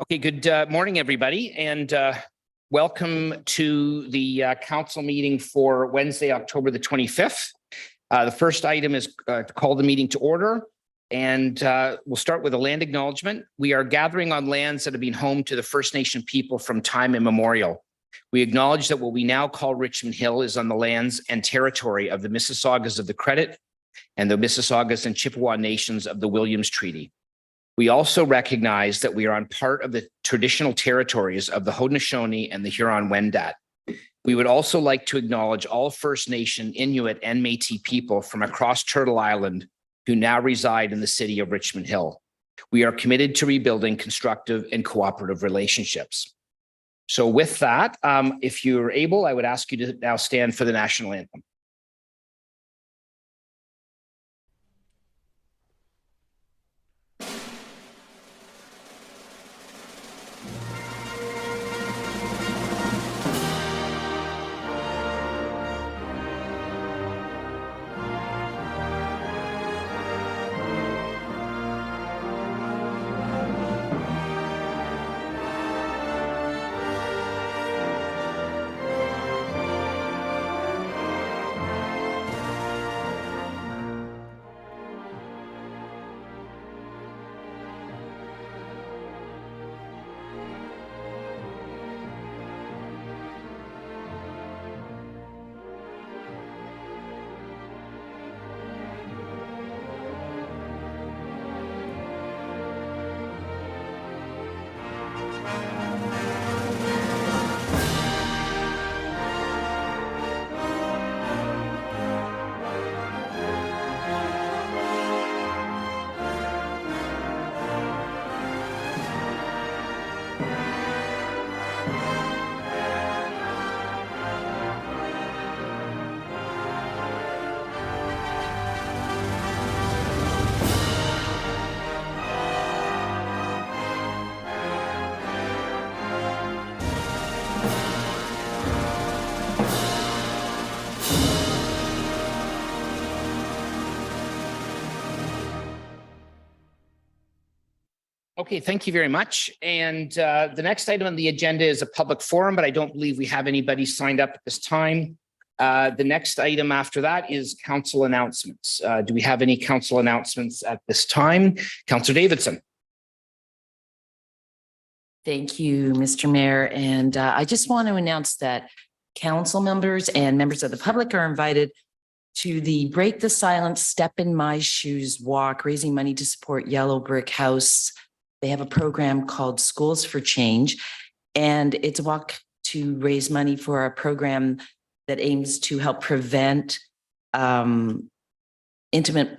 Okay, good morning, everybody, and welcome to the council meeting for Wednesday, October the 25th. The first item is to call the meeting to order, and we'll start with a land acknowledgement. We are gathering on lands that have been home to the First Nation people from time immemorial. We acknowledge that what we now call Richmond Hill is on the lands and territory of the Mississaugas of the Credit and the Mississaugas and Chippewa nations of the Williams Treaty. We also recognize that we are on part of the traditional territories of the Haudenosaunee and the Huron-Wendat. We would also like to acknowledge all First Nation, Inuit, and Métis people from across Turtle Island who now reside in the city of Richmond Hill. We are committed to rebuilding constructive and cooperative relationships. So with that, if you're able, I would ask you to now stand for the national anthem. Okay, thank you very much. And the next item on the agenda is a public forum, but I don't believe we have anybody signed up at this time. The next item after that is council announcements. Do we have any council announcements at this time? Councillor Davidson. Thank you, Mr. Mayor. And I just want to announce that council members and members of the public are invited to the Break the Silence, Step in My Shoes walk, raising money to support Yellow Brick House. They have a program called Schools for Change, and it's a walk to raise money for a program that aims to help prevent intimate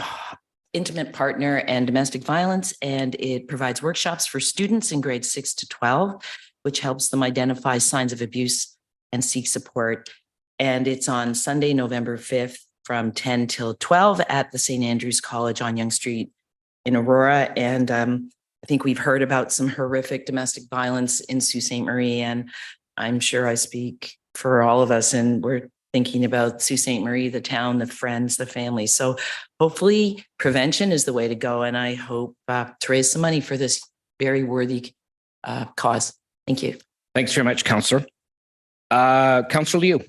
partner and domestic violence. And it provides workshops for students in grades 6 to 12, which helps them identify signs of abuse and seek support. And it's on Sunday, November 5th from 10 till 12 at the St. Andrew's College on Yonge Street in Aurora. And I think we've heard about some horrific domestic violence in Sault Ste. Marie, and I'm sure I speak for all of us, and we're thinking about Sault Ste. Marie, the town, the friends, the family. So hopefully prevention is the way to go, and I hope to raise some money for this very worthy cause. Thank you. Thanks very much, Councillor. Councillor Liu.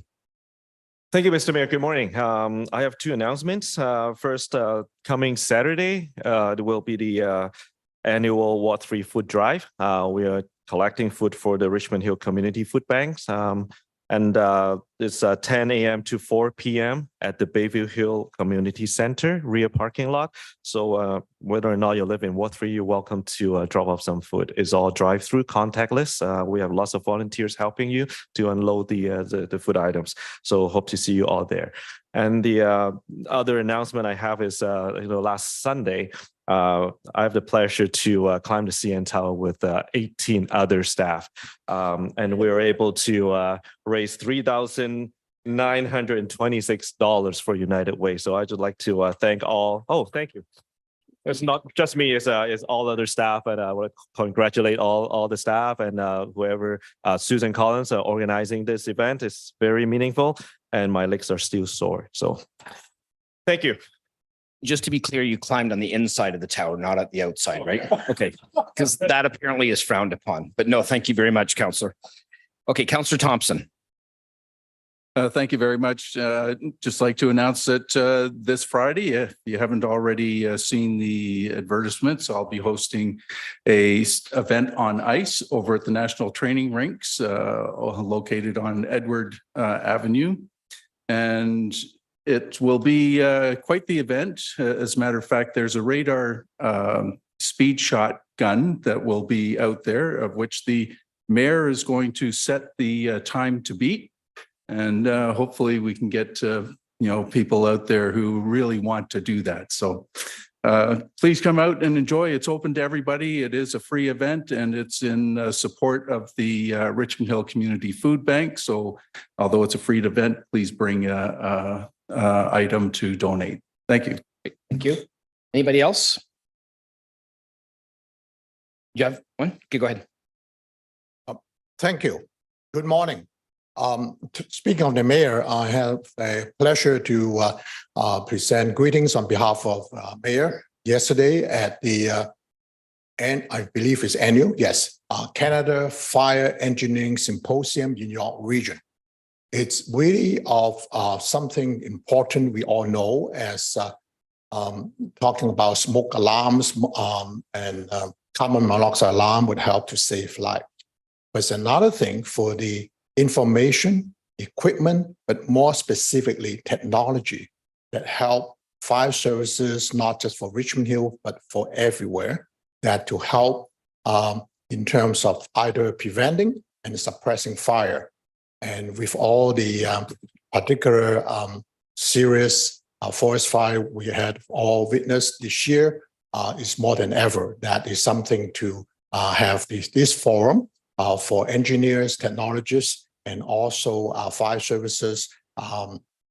Thank you, Mr. Mayor. Good morning. I have two announcements. First, coming Saturday, there will be the annual Ward 3 food drive. We are collecting food for the Richmond Hill Community Food Banks. And it's 10 a.m. to 4 p.m. at the Bayview Hill Community Center, rear parking lot. So whether or not you live in Ward 3, you're welcome to drop off some food. It's all drive-through, contactless. We have lots of volunteers helping you to unload the food items. So hope to see you all there. And the other announcement I have is, last Sunday, I have the pleasure to climb the CN Tower with 18 other staff. And we were able to raise $3,926 for United Way. So I'd just like to thank all. Oh, thank you. It's not just me, it's all other staff, and I want to congratulate all the staff and whoever, Susan Collins, organizing this event. It's very meaningful, and my legs are still sore. So thank you. Just to be clear, you climbed on the inside of the tower, not at the outside, right? Okay. because that apparently is frowned upon. But no, thank you very much, Councillor. Okay, Councillor Thompson. Thank you very much. Just like to announce that this Friday, if you haven't already seen the advertisements, I'll be hosting a event on ice over at the National Training Rinks located on Edward Avenue. And it will be quite the event. As a matter of fact, there's a radar speed shot gun that will be out there, of which the mayor is going to set the time to beat. And hopefully we can get people out there who really want to do that. So please come out and enjoy. It's open to everybody. It is a free event, and it's in support of the Richmond Hill Community Food Bank. So although it's a free event, please bring a item to donate. Thank you. Thank you. Anybody else? You have one? Okay, go ahead. Thank you. Good morning. Speaking of the mayor, I have a pleasure to present greetings on behalf of Mayor yesterday at the, and I believe it's annual, yes, Canada Fire Engineering Symposium in York Region. It's really of something important we all know as talking about smoke alarms and carbon monoxide alarm would help to save life. But it's another thing for the information, equipment, but more specifically technology that help fire services, not just for Richmond Hill, but for everywhere, that to help in terms of either preventing and suppressing fire. And with all the particular serious forest fire we had all witnessed this year, is more than ever. That is something to have this forum for engineers, technologists, and also fire services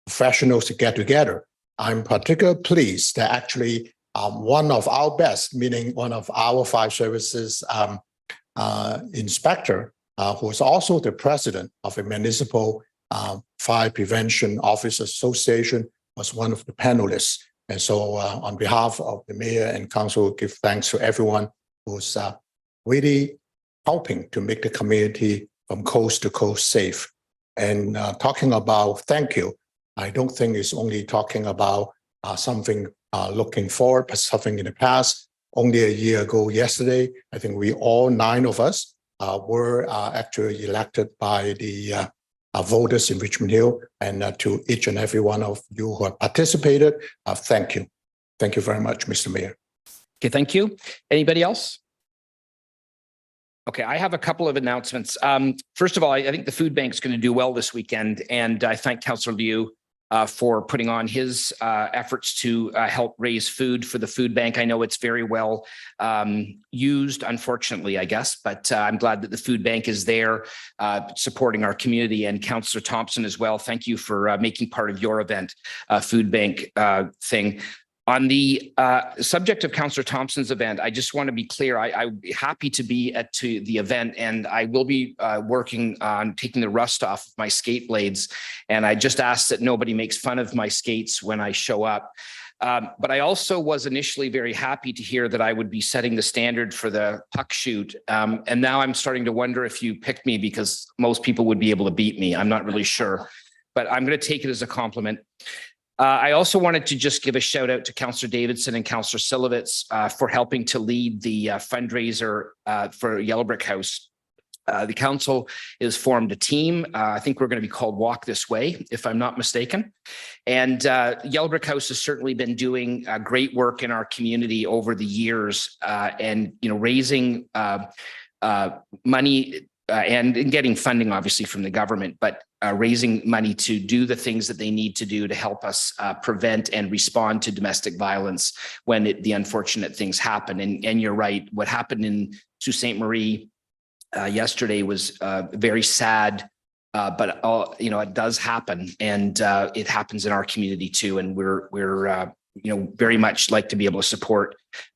professionals to get together. I'm particularly pleased that actually one of our best, meaning one of our fire services inspector, who is also the president of a municipal fire prevention officers association, was one of the panelists. And so on behalf of the mayor and council, give thanks to everyone who's really helping to make the community from coast to coast safe. And talking about thank you, I don't think it's only talking about something looking forward, but something in the past. Only a year ago yesterday, I think we all 9 of us were actually elected by the voters in Richmond Hill. And to each and every one of you who have participated, thank you. Thank you very much, Mr. Mayor. Okay, thank you. Anybody else? Okay, I have a couple of announcements. First of all, I think the food bank is going to do well this weekend, and I thank Councillor Liu for putting on his efforts to help raise food for the food bank. I know it's very well used, unfortunately, I guess, but I'm glad that the food bank is there supporting our community, and Councillor Thompson as well. Thank you for making part of your event, food bank thing. On the subject of Councillor Thompson's event, I just want to be clear. I'm happy to be at the event, and I will be working on taking the rust off of my skate blades. And I just ask that nobody makes fun of my skates when I show up. But I also was initially very happy to hear that I would be setting the standard for the puck shoot. And now I'm starting to wonder if you picked me because most people would be able to beat me. I'm not really sure, but I'm going to take it as a compliment. I also wanted to just give a shout out to Councillor Davidson and Councillor Silovitz for helping to lead the fundraiser for Yellow Brick House. The council has formed a team. I think we're going to be called Walk This Way, if I'm not mistaken. And Yellow Brick House has certainly been doing great work in our community over the years, and raising money and getting funding, obviously, from the government, but raising money to do the things that they need to do to help us prevent and respond to domestic violence when the unfortunate things happen. And you're right, what happened in Sault Ste. Marie yesterday was very sad, but it does happen, and it happens in our community too. And we're very much like to be able to support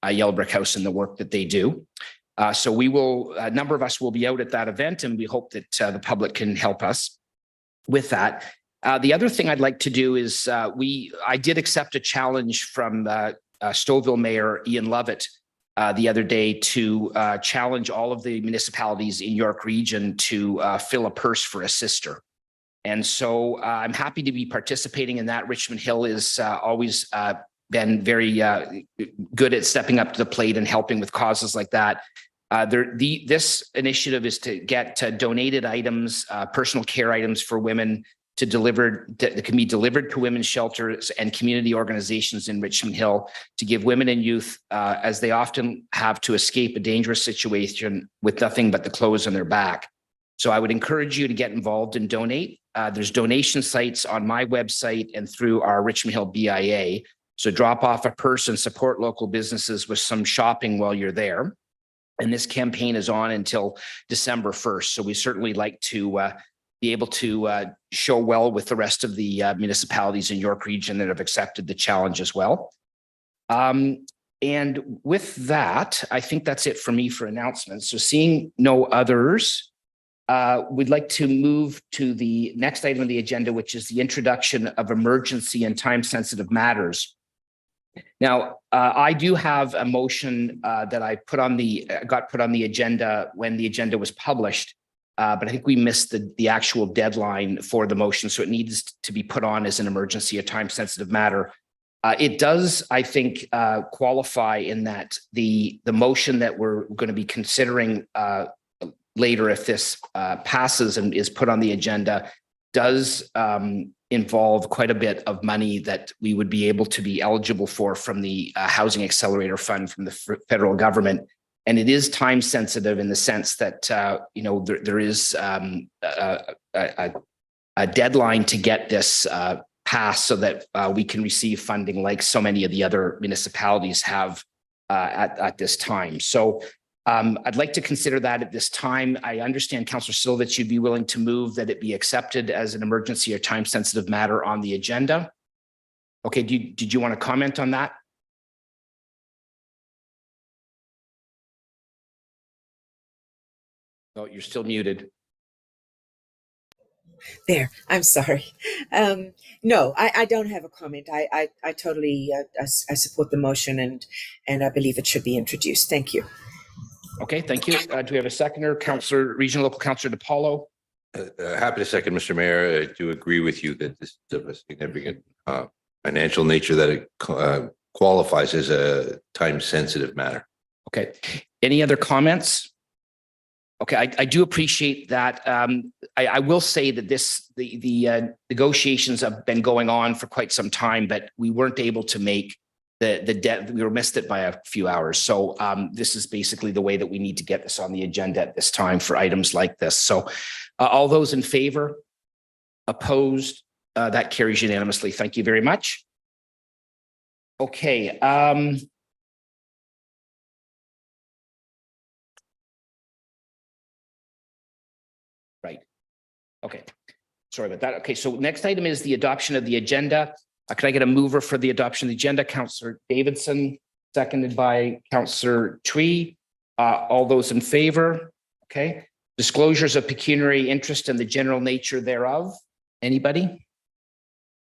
Yellow Brick House and the work that they do. So we will, a number of us will be out at that event, and we hope that the public can help us with that. The other thing I'd like to do is I did accept a challenge from Stouffville Mayor Ian Lovett the other day to challenge all of the municipalities in York Region to fill a purse for a sister. And so I'm happy to be participating in that. Richmond Hill is always been very good at stepping up to the plate and helping with causes like that. This initiative is to get donated items, personal care items for women that can be delivered to women's shelters and community organizations in Richmond Hill to give women and youth, as they often have to escape a dangerous situation with nothing but the clothes on their back. So I would encourage you to get involved and donate. There's donation sites on my website and through our Richmond Hill BIA. So drop off a purse and support local businesses with some shopping while you're there. And this campaign is on until December 1st. So we certainly like to be able to show well with the rest of the municipalities in York Region that have accepted the challenge as well. And with that, I think that's it for me for announcements. So seeing no others, we'd like to move to the next item on the agenda, which is the introduction of emergency and time-sensitive matters. Now, I do have a motion that I got put on the agenda when the agenda was published, but I think we missed the actual deadline for the motion, so it needs to be put on as an emergency, a time-sensitive matter. It does, I think, qualify in that the motion that we're going to be considering later, if this passes and is put on the agenda, does involve quite a bit of money that we would be able to be eligible for from the Housing Accelerator Fund from the federal government. And it is time sensitive in the sense that, there is a deadline to get this passed so that we can receive funding like so many of the other municipalities have at this time. So I'd like to consider that at this time. I understand, Councillor Silvich, you'd be willing to move that it be accepted as an emergency or time-sensitive matter on the agenda. Okay, did you want to comment on that? Oh, you're still muted. There, I'm sorry. No, I don't have a comment. I totally I support the motion and I believe it should be introduced. Thank you. Okay, thank you. Do we have a seconder? Regional Local Councillor DiPaolo. Happy to second, Mr. Mayor. I do agree with you that this is of a significant financial nature that it qualifies as a time-sensitive matter. Okay. Any other comments? Okay, I do appreciate that. I will say that the negotiations have been going on for quite some time, but we weren't able to make we missed it by a few hours. So this is basically the way that we need to get this on the agenda at this time for items like this. So all those in favor, opposed, that carries unanimously. Thank you very much. Okay. Right. Okay. Sorry about that. Okay. So next item is the adoption of the agenda. Can I get a mover for the adoption of the agenda? Councillor Davidson, seconded by Councillor Twee. All those in favor? Okay. Disclosures of pecuniary interest and the general nature thereof. Anybody?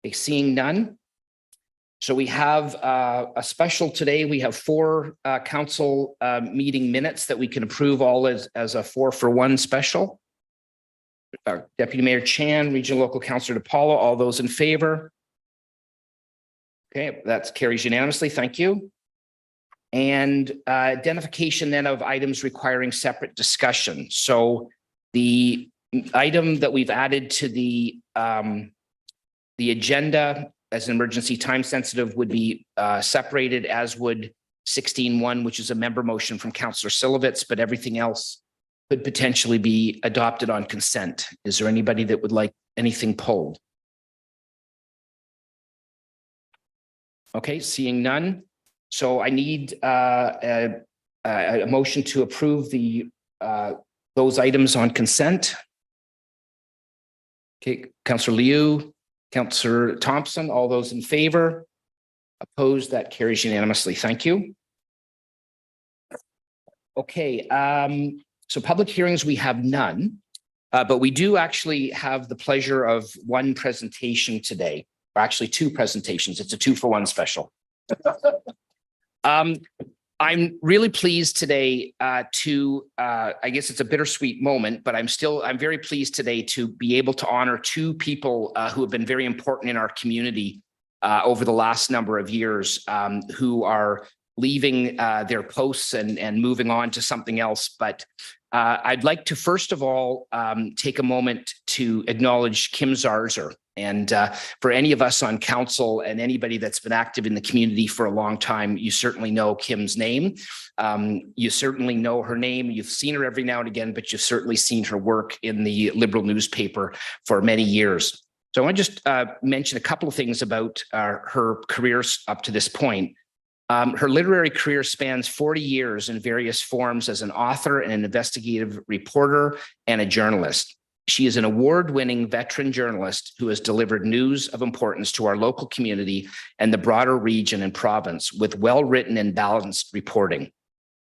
Okay, seeing none. So we have a special today. We have 4 council meeting minutes that we can approve all as a 4-for-1 special. Deputy Mayor Chan, Regional Local Councillor DiPaolo, all those in favor? Okay, that carries unanimously. Thank you. And identification then of items requiring separate discussion. So the item that we've added to the agenda as an emergency time sensitive would be separated, as would 16.1, which is a member motion from Councillor Silvich, but everything else could potentially be adopted on consent. Is there anybody that would like anything pulled? Okay, seeing none. So I need a motion to approve those items on consent. Okay, Councillor Liu, Councillor Thompson, all those in favor? Opposed? That carries unanimously. Thank you. Okay, so public hearings, we have none, but we do actually have the pleasure of one presentation today. Actually 2 presentations. It's a 2-for-1 special. I'm really pleased today I guess it's a bittersweet moment, but I'm very pleased today to be able to honor two people who have been very important in our community over the last number of years, who are leaving their posts and moving on to something else. But I'd like to first of all take a moment to acknowledge Kim Zarzer. And for any of us on council and anybody that's been active in the community for a long time, you certainly know Kim's name. You certainly know her name. You've seen her every now and again, but you've certainly seen her work in the Liberal newspaper for many years. So I want to just mention a couple of things about her careers up to this point. Her literary career spans 40 years in various forms as an author and an investigative reporter and a journalist. She is an award-winning veteran journalist who has delivered news of importance to our local community and the broader region and province with well-written and balanced reporting.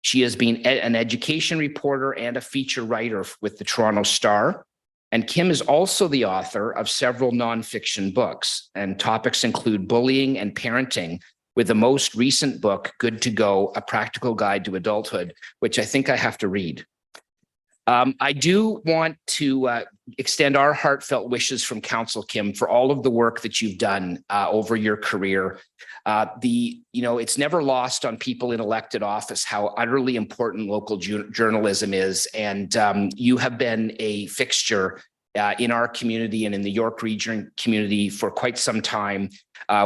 She has been an education reporter and a feature writer with the Toronto Star. And Kim is also the author of several nonfiction books, and topics include bullying and parenting, with the most recent book, Good to Go, A Practical Guide to Adulthood, which I think I have to read. I do want to extend our heartfelt wishes from Council, Kim, for all of the work that you've done over your career. It's never lost on people in elected office how utterly important local journalism is. And you have been a fixture in our community and in the York Region community for quite some time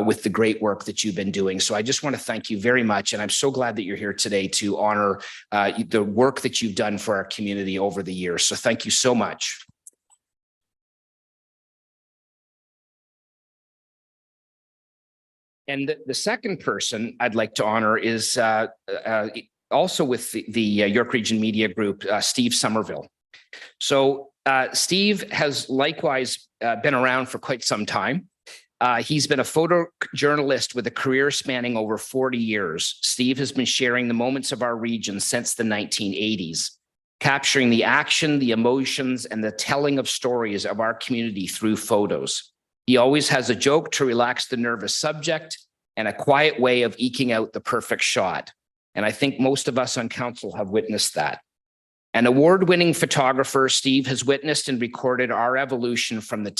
with the great work that you've been doing. So I just want to thank you very much. And I'm so glad that you're here today to honor the work that you've done for our community over the years. So thank you so much. And the second person I'd like to honor is also with the York Region Media Group, Steve Somerville. So Steve has likewise been around for quite some time. He's been a photojournalist with a career spanning over 40 years. Steve has been sharing the moments of our region since the 1980s, capturing the action, the emotions, and the telling of stories of our community through photos. He always has a joke to relax the nervous subject and a quiet way of eking out the perfect shot. And I think most of us on council have witnessed that. An award-winning photographer, Steve has witnessed and recorded our evolution from a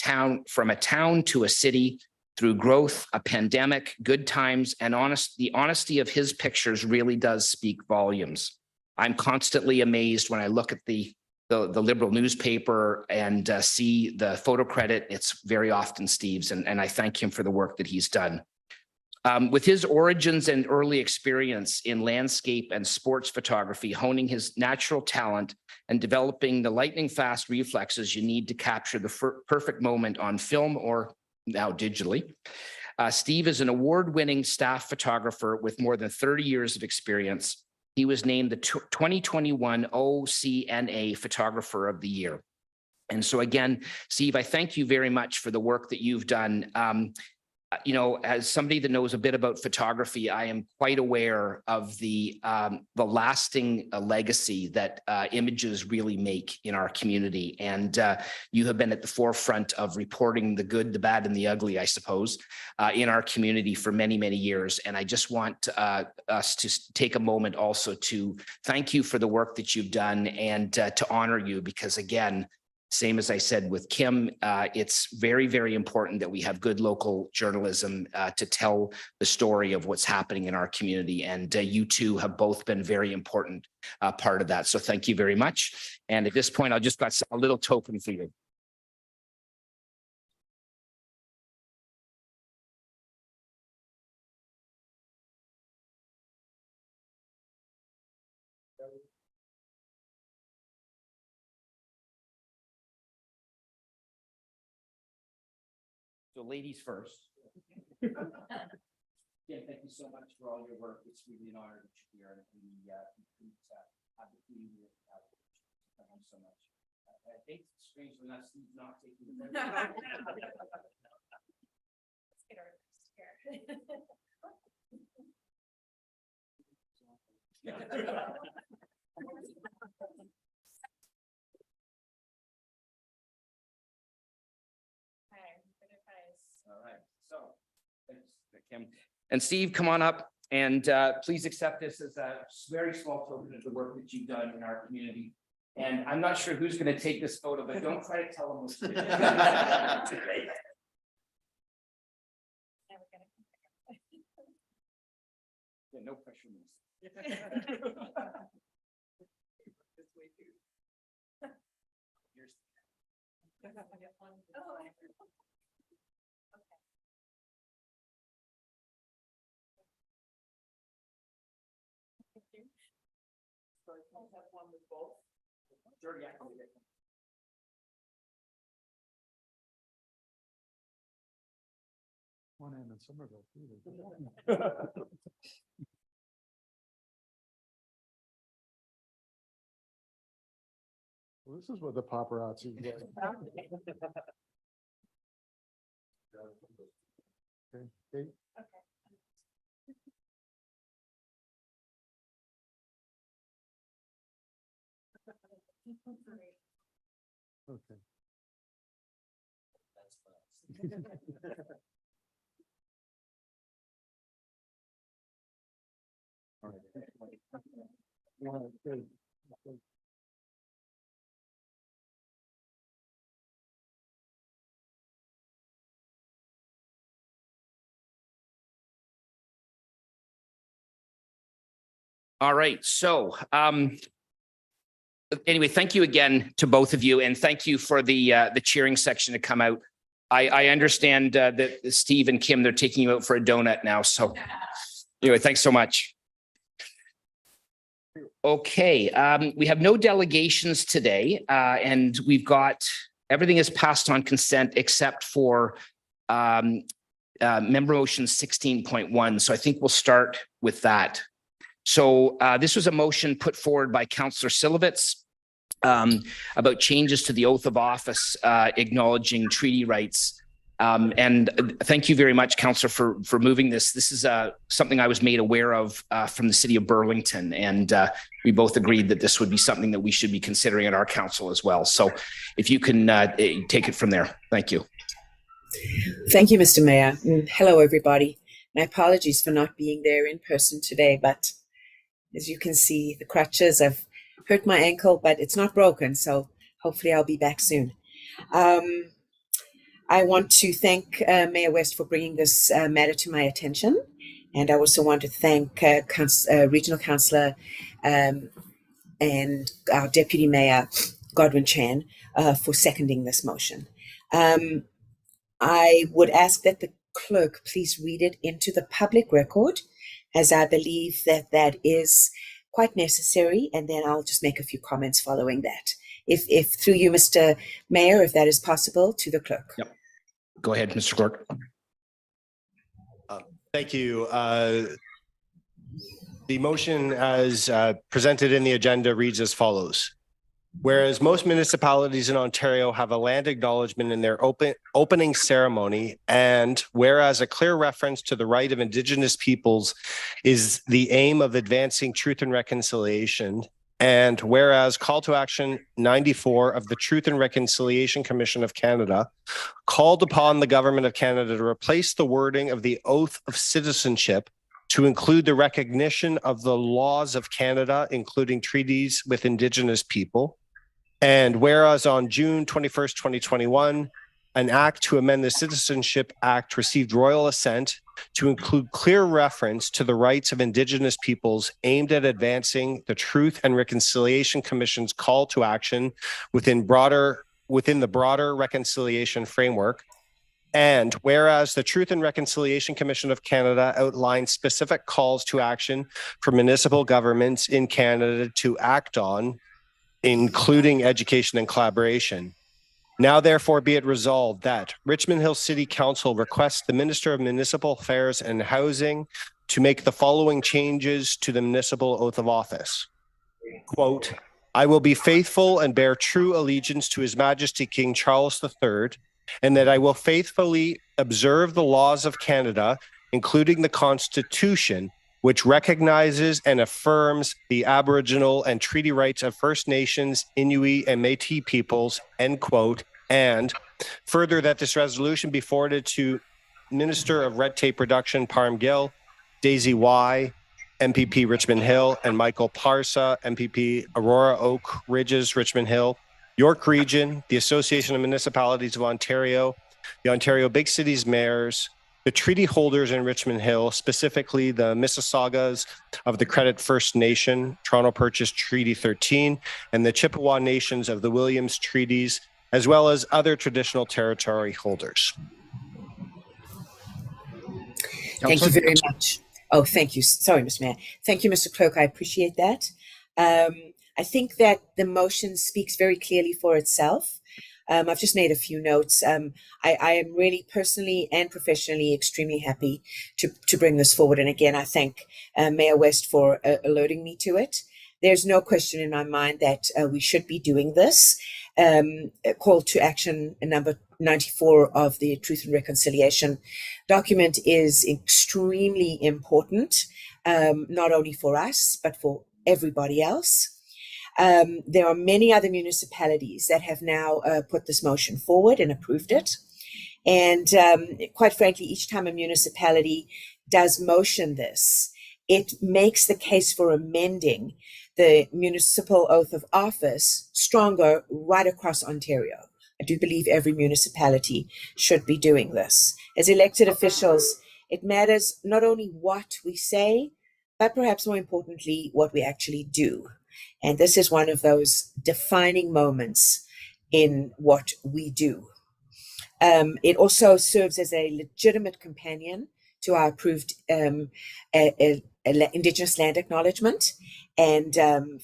town to a city through growth, a pandemic, good times, and the honesty of his pictures really does speak volumes. I'm constantly amazed when I look at the Liberal newspaper and see the photo credit. It's very often Steve's, and I thank him for the work that he's done. With his origins and early experience in landscape and sports photography, honing his natural talent and developing the lightning fast reflexes you need to capture the perfect moment on film or now digitally. Steve is an award-winning staff photographer with more than 30 years of experience. He was named the 2021 OCNA Photographer of the Year. And so again, Steve, I thank you very much for the work that you've done. As somebody that knows a bit about photography, I am quite aware of the lasting legacy that images really make in our community. And you have been at the forefront of reporting the good, the bad, and the ugly, I suppose, in our community for many, many years. And I just want us to take a moment also to thank you for the work that you've done and to honor you, because again, same as I said with Kim, it's very, very important that we have good local journalism to tell the story of what's happening in our community. And you two have both been very important part of that. So thank you very much. And at this point, I'll just got a little token for you. So ladies first. Yeah, thank you so much for all your work. It's really an honor that you're here. And we have the community. Thank you so much. I think it's strange when that's not taking the Let's get our All right, so thanks, Kim. And Steve, come on up. And please accept this as a very small token of the work that you've done in our community. And I'm not sure who's going to take this photo, but don't try to tell them what's. Yeah, no pressure. One end in Somerville. Well, this is what the paparazzi get. Okay, Kate? Okay. All right. One, two, three. All right, so anyway, thank you again to both of you, and thank you for the cheering section to come out. I understand that Steve and Kim, they're taking you out for a donut now. So anyway, thanks so much. Okay, we have no delegations today, and we've got everything is passed on consent except for member motion 16.1. So I think we'll start with that. So this was a motion put forward by Councillor Silovitz about changes to the oath of office acknowledging treaty rights. And thank you very much, Councillor, for moving this. This is something I was made aware of from the city of Burlington, and we both agreed that this would be something that we should be considering at our council as well. So if you can take it from there. Thank you. Thank you, Mr. Mayor. Hello, everybody. My apologies for not being there in person today, but as you can see, the crutches, I've hurt my ankle, but it's not broken. So hopefully I'll be back soon. I want to thank Mayor West for bringing this matter to my attention. And I also want to thank Regional Councillor and our Deputy Mayor, Godwin Chan, for seconding this motion. I would ask that the clerk please read it into the public record, as I believe that that is quite necessary, and then I'll just make a few comments following that. If through you, Mr. Mayor, if that is possible, to the clerk. Yep. Go ahead, Mr. Clerk. Thank you. The motion as presented in the agenda reads as follows. Whereas most municipalities in Ontario have a land acknowledgement in their opening ceremony, and whereas a clear reference to the right of Indigenous peoples is the aim of advancing truth and reconciliation, and whereas Call to Action 94 of the Truth and Reconciliation Commission of Canada called upon the Government of Canada to replace the wording of the Oath of Citizenship to include the recognition of the laws of Canada, including treaties with Indigenous people. And whereas on June 21st, 2021, an act to amend the Citizenship Act received royal assent to include clear reference to the rights of Indigenous peoples aimed at advancing the Truth and Reconciliation Commission's call to action within the broader reconciliation framework. And whereas the Truth and Reconciliation Commission of Canada outlined specific calls to action for municipal governments in Canada to act on, including education and collaboration. Now, therefore, be it resolved that Richmond Hill City Council requests the Minister of Municipal Affairs and Housing to make the following changes to the municipal oath of office. Quote, I will be faithful and bear true allegiance to His Majesty King Charles III, and that I will faithfully observe the laws of Canada, including the Constitution, which recognizes and affirms the Aboriginal and treaty rights of First Nations, Inuit, and Métis peoples, end quote. And further, that this resolution be forwarded to Minister of Red Tape Reduction, Parm Gill, Daisy Y, MPP Richmond Hill, and Michael Parsa, MPP Aurora Oak Ridges, Richmond Hill, York Region, the Association of Municipalities of Ontario, the Ontario Big Cities Mayors, the treaty holders in Richmond Hill, specifically the Mississaugas of the Credit First Nation, Toronto Purchase Treaty 13, and the Chippewa Nations of the Williams Treaties, as well as other traditional territory holders. Thank you very much. Oh, thank you. Sorry, Mr. Mayor. Thank you, Mr. Clerk. I appreciate that. I think that the motion speaks very clearly for itself. I've just made a few notes. I am really personally and professionally extremely happy to bring this forward. And again, I thank Mayor West for alerting me to it. There's no question in my mind that we should be doing this. Call to action number 94 of the Truth and Reconciliation document is extremely important, not only for us, but for everybody else. There are many other municipalities that have now put this motion forward and approved it. And quite frankly, each time a municipality does motion this, it makes the case for amending the municipal oath of office stronger right across Ontario. I do believe every municipality should be doing this. As elected officials, it matters not only what we say, but perhaps more importantly, what we actually do. And this is one of those defining moments in what we do. It also serves as a legitimate companion to our approved Indigenous land acknowledgement. And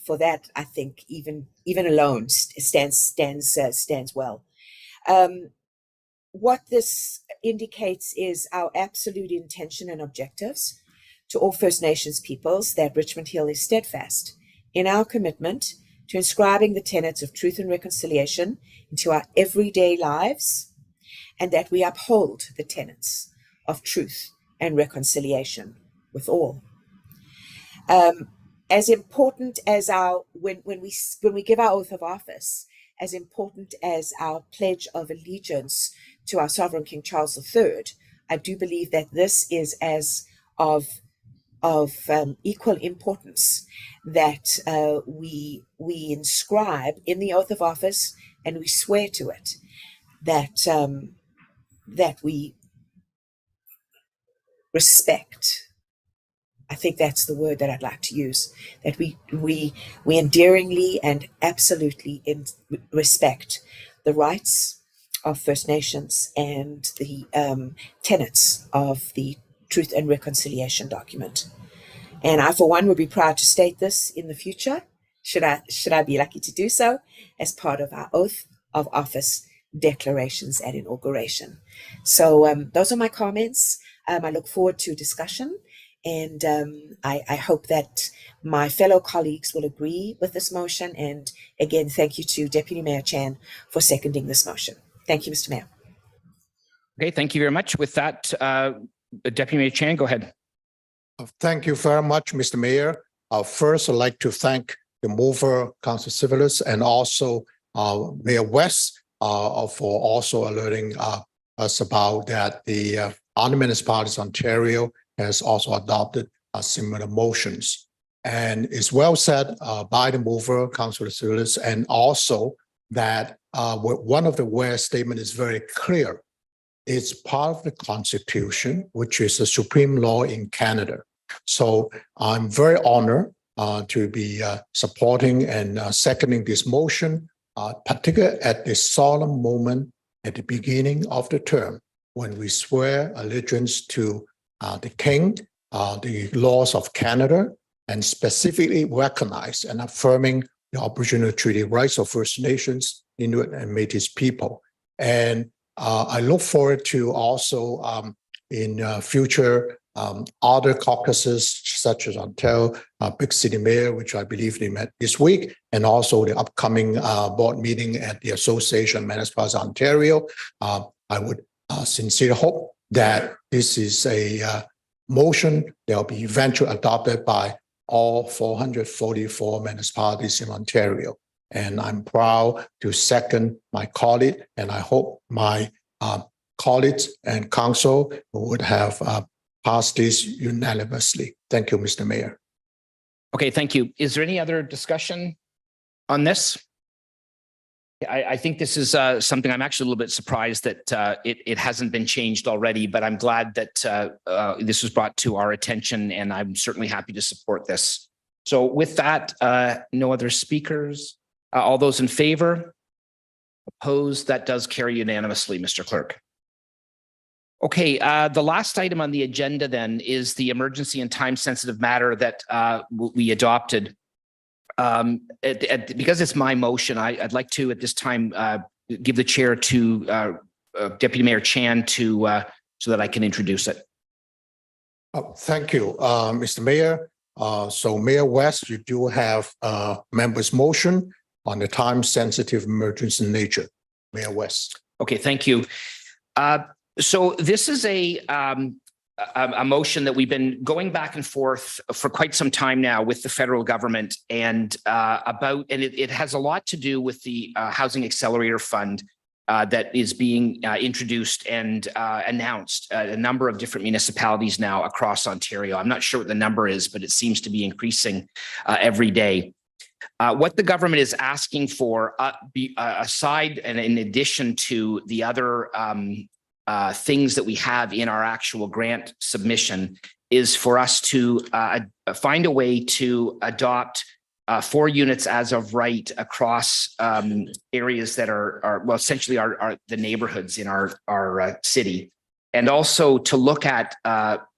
for that, I think even alone stands well. What this indicates is our absolute intention and objectives to all First Nations peoples that Richmond Hill is steadfast in our commitment to inscribing the tenets of truth and reconciliation into our everyday lives, and that we uphold the tenets of truth and reconciliation with all. As important as when we give our oath of office, as important as our pledge of allegiance to our sovereign King Charles III, I do believe that this is as of equal importance that we inscribe in the oath of office, and we swear to it that we respect. I think that's the word that I'd like to use, that we endearingly and absolutely respect the rights of First Nations and the tenets of the Truth and Reconciliation document. And I, for one, would be proud to state this in the future, should I be lucky to do so, as part of our oath of office declarations at inauguration. So those are my comments. I look forward to discussion. And I hope that my fellow colleagues will agree with this motion. And again, thank you to Deputy Mayor Chan for seconding this motion. Thank you, Mr. Mayor. Okay, thank you very much. With that, Deputy Mayor Chan, go ahead. Thank you very much, Mr. Mayor. First, I'd like to thank the mover, Council Civilis, and also Mayor West for also alerting us about that the other municipalities of Ontario has also adopted similar motions. And it's well said by the mover, Councillor Civilis, and also that one of the where statement is very clear. It's part of the Constitution, which is the supreme law in Canada. So I'm very honored to be supporting and seconding this motion, particularly at this solemn moment at the beginning of the term, when we swear allegiance to the King, the laws of Canada, and specifically recognize and affirming the Aboriginal treaty rights of First Nations, Inuit, and Métis people. And I look forward to also in future other caucuses, such as Ontario Big City Mayor, which I believe they met this week, and also the upcoming board meeting at the Association of Municipalities of Ontario. I would sincerely hope that this is a motion that will be eventually adopted by all 444 municipalities in Ontario. And I'm proud to second my colleague, and I hope my colleagues and council would have pass this unanimously. Thank you, Mr. Mayor. Okay, thank you. Is there any other discussion on this? I think this is something I'm actually a little bit surprised that it hasn't been changed already, but I'm glad that this was brought to our attention, and I'm certainly happy to support this. So with that, no other speakers. All those in favor? Opposed? That does carry unanimously, Mr. Clerk. Okay, the last item on the agenda then is the emergency and time-sensitive matter that we adopted. Because it's my motion, I'd like to at this time give the chair to Deputy Mayor Chan to so that I can introduce it. Thank you, Mr. Mayor. So Mayor West, you do have a member's motion on the time-sensitive emergency nature. Mayor West. Okay, thank you. So this is a motion that we've been going back and forth for quite some time now with the federal government, and it has a lot to do with the Housing Accelerator Fund that is being introduced and announced a number of different municipalities now across Ontario. I'm not sure what the number is, but it seems to be increasing every day. What the government is asking for, aside and in addition to the other things that we have in our actual grant submission, is for us to find a way to adopt 4 units as of right across areas that are well, essentially are the neighborhoods in our city, and also to look at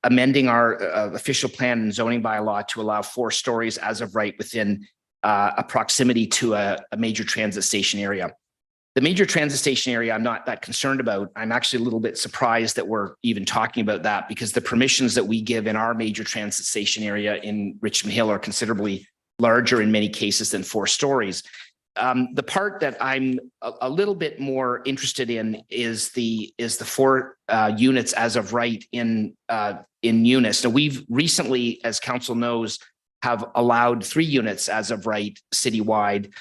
amending our official plan and zoning bylaw to allow 4 stories as of right within a proximity to a major transit station area. The major transit station area, I'm not that concerned about. I'm actually a little bit surprised that we're even talking about that, because the permissions that we give in our major transit station area in Richmond Hill are considerably larger in many cases than 4 stories. The part that I'm a little bit more interested in is the 4 units as of right in Eunice. Now, we've recently, as council knows, have allowed 3 units as of right citywide.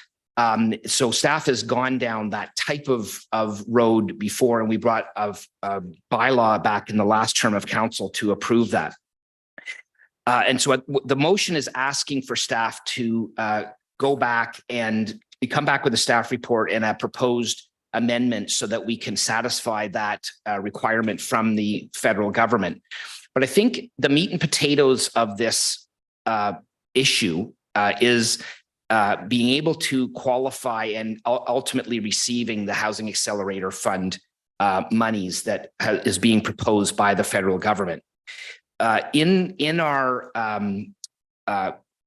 So staff has gone down that type of road before, and we brought a bylaw back in the last term of council to approve that. And so the motion is asking for staff to go back and come back with a staff report and a proposed amendment so that we can satisfy that requirement from the federal government. But I think the meat and potatoes of this issue is being able to qualify and ultimately receiving the Housing Accelerator Fund monies that is being proposed by the federal government. In our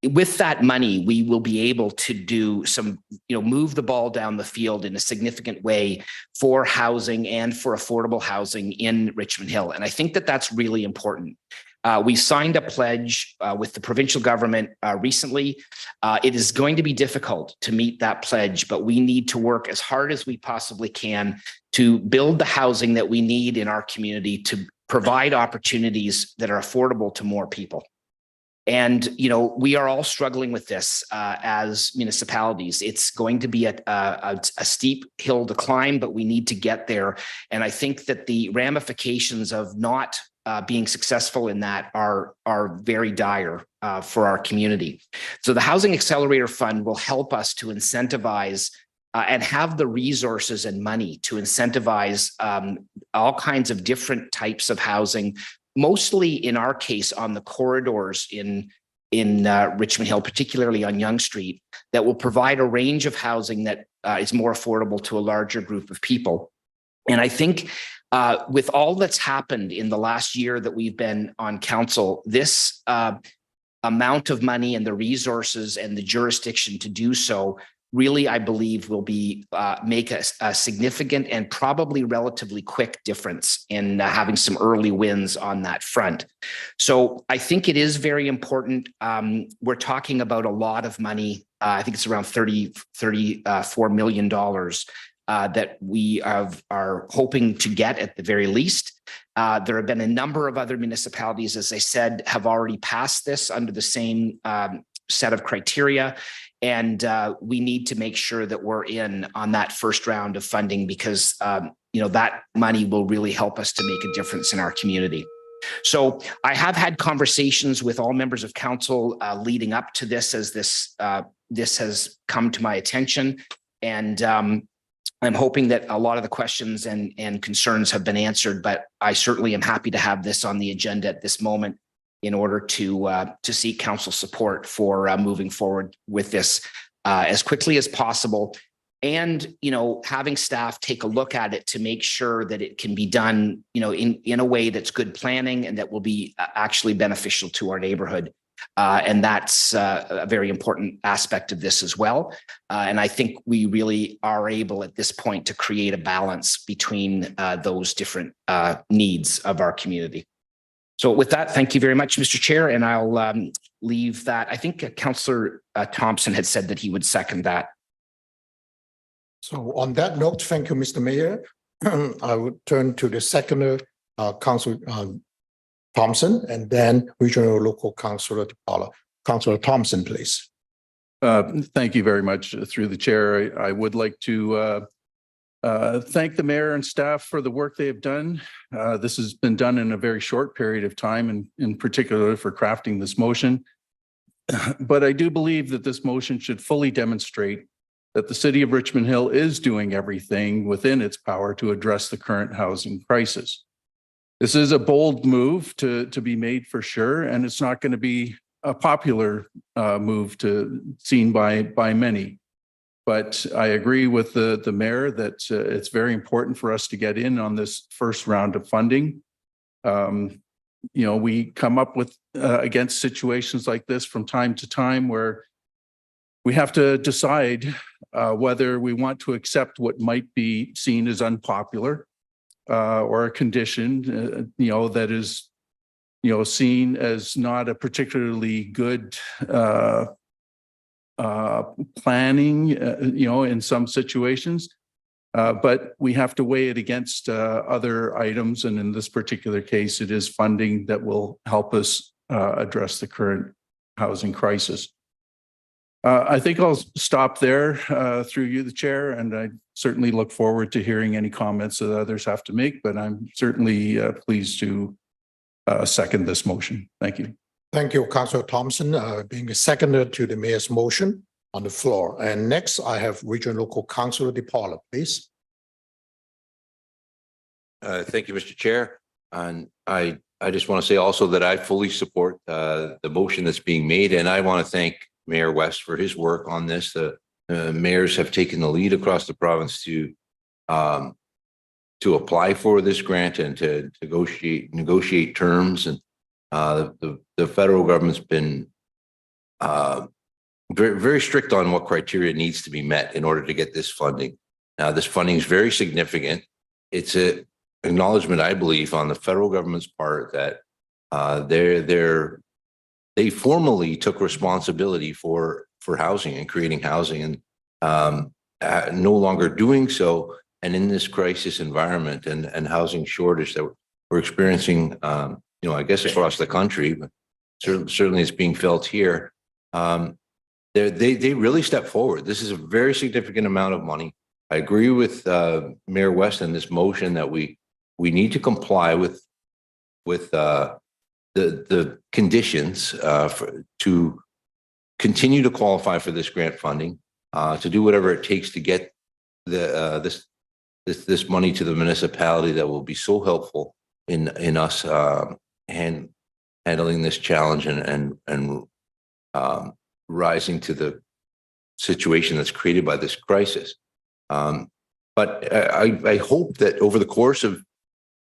with that money, we will be able to do some, move the ball down the field in a significant way for housing and for affordable housing in Richmond Hill. And I think that that's really important. We signed a pledge with the provincial government recently. It is going to be difficult to meet that pledge, but we need to work as hard as we possibly can to build the housing that we need in our community to provide opportunities that are affordable to more people. And, we are all struggling with this as municipalities. It's going to be a steep hill to climb, but we need to get there. And I think that the ramifications of not being successful in that are very dire for our community. So the Housing Accelerator Fund will help us to incentivize and have the resources and money to incentivize all kinds of different types of housing, mostly in our case on the corridors in Richmond Hill, particularly on Yonge Street, that will provide a range of housing that is more affordable to a larger group of people. And I think with all that's happened in the last year that we've been on council, this amount of money and the resources and the jurisdiction to do so really, I believe, will be make a significant and probably relatively quick difference in having some early wins on that front. So I think it is very important. We're talking about a lot of money. I think it's around $34 million that we are hoping to get at the very least. There have been a number of other municipalities, as I said, have already passed this under the same set of criteria. And we need to make sure that we're in on that first round of funding because, that money will really help us to make a difference in our community. So I have had conversations with all members of council leading up to this as this has come to my attention. And I'm hoping that a lot of the questions and concerns have been answered, but I certainly am happy to have this on the agenda at this moment in order to seek council support for moving forward with this as quickly as possible. And, having staff take a look at it to make sure that it can be done, in a way that's good planning and that will be actually beneficial to our neighborhood. And that's a very important aspect of this as well. And I think we really are able at this point to create a balance between those different needs of our community. So with that, thank you very much, Mr. Chair, and I'll leave that. I think Councillor Thompson had said that he would second that. So on that note, thank you, Mr. Mayor. I would turn to the seconder, Councillor Thompson, and then Regional Local Councillor DePaula. Councillor Thompson, please. Thank you very much. Through the chair, I would like to thank the mayor and staff for the work they have done. This has been done in a very short period of time, and in particular for crafting this motion. But I do believe that this motion should fully demonstrate that the city of Richmond Hill is doing everything within its power to address the current housing crisis. This is a bold move to be made for sure, and it's not going to be a popular move seen by many. But I agree with the mayor that it's very important for us to get in on this first round of funding. We come up with against situations like this from time to time where we have to decide whether we want to accept what might be seen as unpopular or a condition, that is, seen as not a particularly good planning, in some situations. But we have to weigh it against other items. And in this particular case, it is funding that will help us address the current housing crisis. I think I'll stop there through you, the chair, and I certainly look forward to hearing any comments that others have to make, but I'm certainly pleased to second this motion. Thank you. Thank you, Councillor Thompson, being a seconder to the mayor's motion on the floor. And next, I have Regional Local Councillor DePaula, please. Thank you, Mr. Chair. And I just want to say also that I fully support the motion that's being made, and I want to thank Mayor West for his work on this. The mayors have taken the lead across the province to apply for this grant and to negotiate terms. And the federal government's been very, very strict on what criteria needs to be met in order to get this funding. Now, this funding is very significant. It's an acknowledgement, I believe, on the federal government's part that they formally took responsibility for housing and creating housing, and no longer doing so. And in this crisis environment and housing shortage that we're experiencing, I guess across the country, but certainly it's being felt here. They really stepped forward. This is a very significant amount of money. I agree with Mayor West in this motion that we need to comply with the conditions to continue to qualify for this grant funding, to do whatever it takes to get this money to the municipality that will be so helpful in us handling this challenge and rising to the situation that's created by this crisis. But I hope that over the course of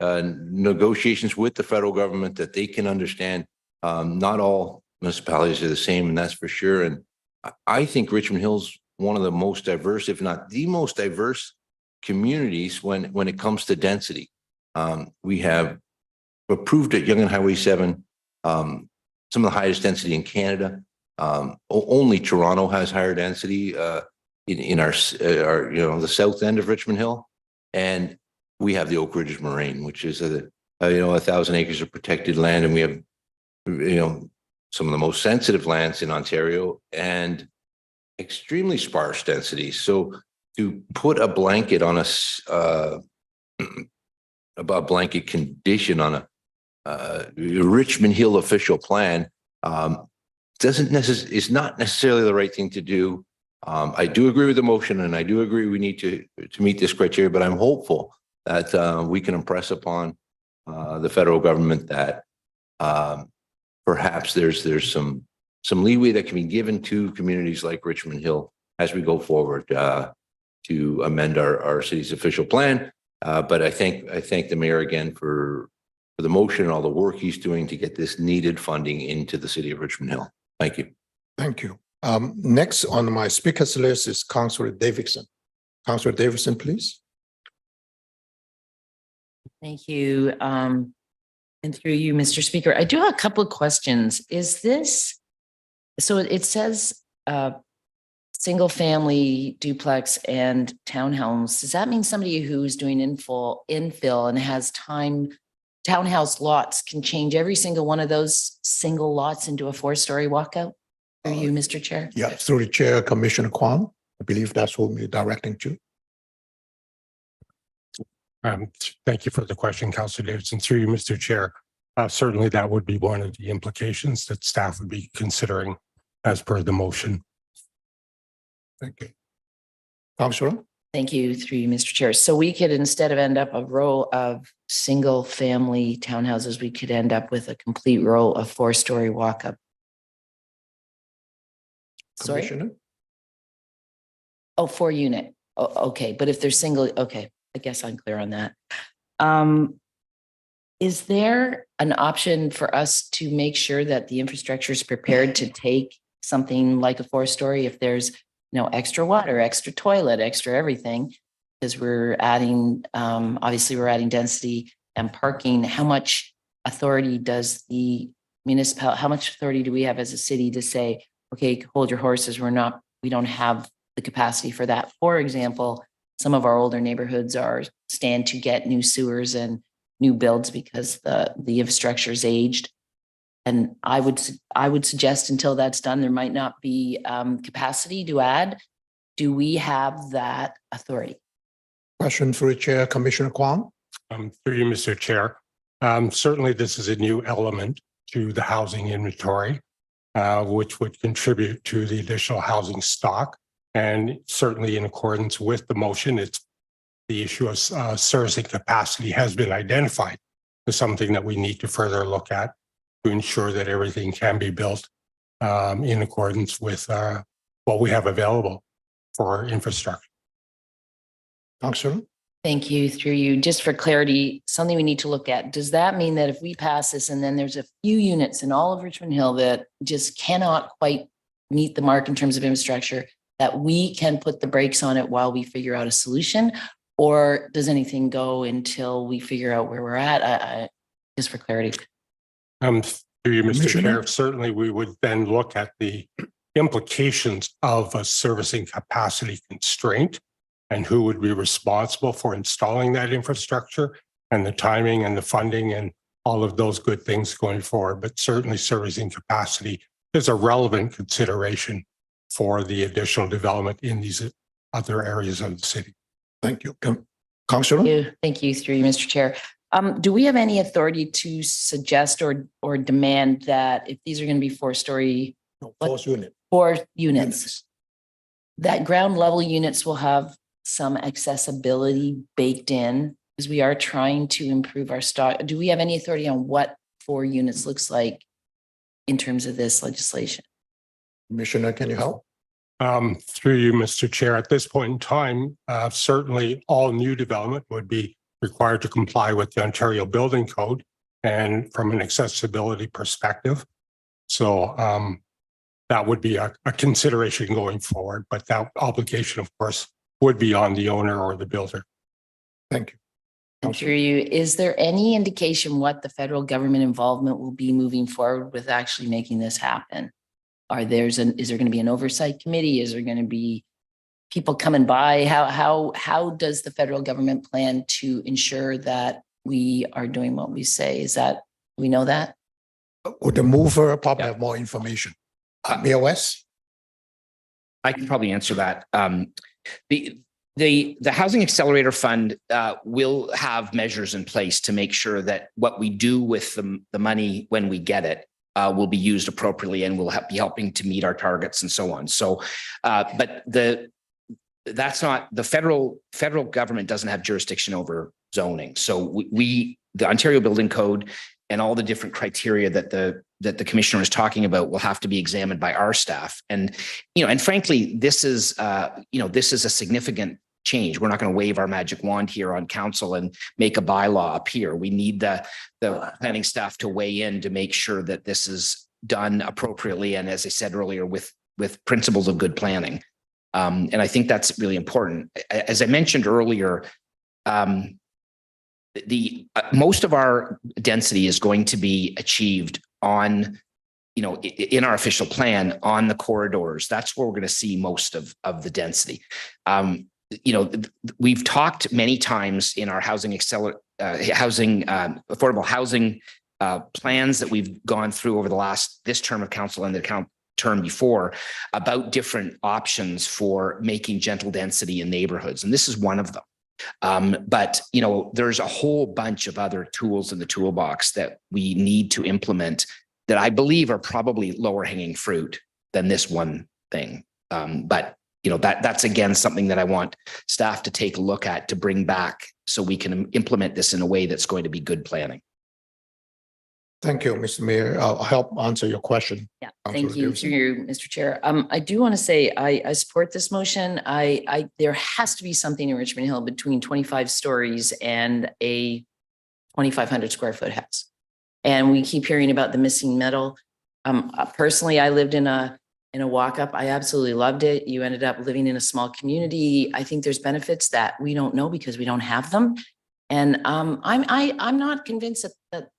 negotiations with the federal government that they can understand not all municipalities are the same, and that's for sure. And I think Richmond Hill's one of the most diverse, if not the most diverse communities when it comes to density. We have approved at Yonge and Highway 7 some of the highest density in Canada. Only Toronto has higher density in our the south end of Richmond Hill, and we have the Oak Ridges Moraine, which is 1,000 acres of protected land, and we have some of the most sensitive lands in Ontario and extremely sparse densities. So to put a blanket on a blanket condition on Richmond Hill official plan is not necessarily the right thing to do. I do agree with the motion, and I do agree we need to meet this criteria, but I'm hopeful that we can impress upon the federal government that perhaps there's some leeway that can be given to communities like Richmond Hill as we go forward to amend our city's official plan. But I thank the mayor again for the motion and all the work he's doing to get this needed funding into the city of Richmond Hill. Thank you. Thank you. Next on my speakers list is Councillor Davidson. Councillor Davidson, please. Thank you. And through you, Mr. Speaker, I do have a couple of questions. Is this, so it says single family duplex and townhomes. Does that mean somebody who's doing infill and has townhouse lots can change every single one of those single lots into a 4-story walkout? Through you, Mr. Chair? Yeah, through the chair, Commissioner Kwan. I believe that's who we're directing to. Thank you for the question, Councilor Davidson. Through you, Mr. Chair. Certainly that would be one of the implications that staff would be considering as per the motion. Thank you. Councillor? Thank you, through you, Mr. Chair. So we could, instead of end up a row of single family townhouses, we could end up with a complete row of 4-story walk-up. Sorry? Commissioner? Oh, 4-unit. Oh, okay. But if they're single, okay, I guess I'm clear on that. Is there an option for us to make sure that the infrastructure is prepared to take something like a 4-story if there's extra water, extra toilet, extra everything? Because we're adding, obviously we're adding density and parking. How much authority does the municipality, how much authority do we have as a city to say, okay, hold your horses, we don't have the capacity for that? For example, some of our older neighborhoods stand to get new sewers and new builds because the infrastructure is aged. And I would suggest until that's done, there might not be capacity to add. Do we have that authority? Question through the chair, Commissioner Kwan. Through you, Mr. Chair. Certainly this is a new element to the housing inventory, which would contribute to the additional housing stock. And certainly in accordance with the motion, it's the issue of servicing capacity has been identified as something that we need to further look at to ensure that everything can be built in accordance with what we have available for infrastructure. Councillor? Thank you, through you. Just for clarity, something we need to look at. Does that mean that if we pass this and then there's a few units in all of Richmond Hill that just cannot quite meet the mark in terms of infrastructure, that we can put the brakes on it while we figure out a solution? Or does anything go until we figure out where we're at? Just for clarity. Through you, Mr. Commissioner? Chair, certainly we would then look at the implications of a servicing capacity constraint and who would be responsible for installing that infrastructure and the timing and the funding and all of those good things going forward. But certainly servicing capacity is a relevant consideration for the additional development in these other areas of the city. Thank you. Councillor? Thank you, through you, Mr. Chair. Do we have any authority to suggest or demand that if these are going to be 4-story, No, 4 units, that ground level units will have some accessibility baked in, because we are trying to improve our stock? Do we have any authority on what 4 units looks like in terms of this legislation? Commissioner, can you help? Through you, Mr. Chair, at this point in time, certainly all new development would be required to comply with the Ontario Building Code and from an accessibility perspective. So that would be a consideration going forward, but that obligation, of course, would be on the owner or the builder. Thank you. And through you, is there any indication what the federal government involvement will be moving forward with actually making this happen? Is there going to be an oversight committee? Is there going to be people coming by? How does the federal government plan to ensure that we are doing what we say? Do we know that? Would the mover probably have more information? Mayor West? I can probably answer that. The Housing Accelerator Fund will have measures in place to make sure that what we do with the money when we get it will be used appropriately and will be helping to meet our targets and so on. So, but that's not the federal government doesn't have jurisdiction over zoning. So the Ontario Building Code and all the different criteria that the commissioner is talking about will have to be examined by our staff. And, and frankly, this is a significant change. We're not going to wave our magic wand here on council and make a bylaw up here. We need the planning staff to weigh in to make sure that this is done appropriately. And as I said earlier, with principles of good planning. And I think that's really important. As I mentioned earlier, most of our density is going to be achieved on, in our official plan on the corridors. That's where we're going to see most of the density. We've talked many times in our affordable housing plans that we've gone through over this term of council and the term before about different options for making gentle density in neighborhoods. And this is one of them. But there's a whole bunch of other tools in the toolbox that we need to implement that I believe are probably lower hanging fruit than this one thing. But that's again something that I want staff to take a look at to bring back so we can implement this in a way that's going to be good planning. Thank you, Mr. Mayor. I'll help answer your question. Yeah, Councillor thank you Davidson. through you, Mr. Chair. I do want to say I support this motion. There has to be something in Richmond Hill between 25 stories and a 2,500 square foot house. And we keep hearing about the missing metal. Personally, I lived in a walk up. I absolutely loved it. You ended up living in a small community. I think there's benefits that we don't know because we don't have them. And I'm not convinced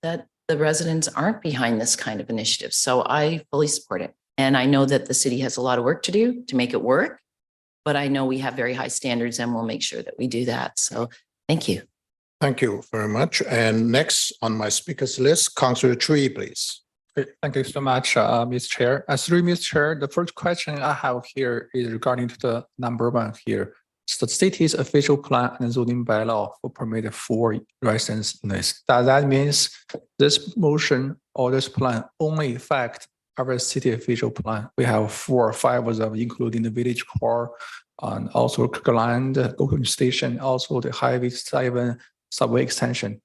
that the residents aren't behind this kind of initiative. So I fully support it. And I know that the city has a lot of work to do to make it work, but I know we have very high standards and we'll make sure that we do that. So thank you. Thank you very much. And next on my speakers list, Councillor Tree, please. Thank you so much, Mr. Chair. Through Mr. Chair, the first question I have here is regarding to the number one here. So the city's official plan and zoning bylaw for permitted 4 residence units. Does that means this motion or this plan only affect our city official plan? We have 4 or 5 of them, including the village core and also Kirkland, Oakland Station, also the Highway 7 subway extension.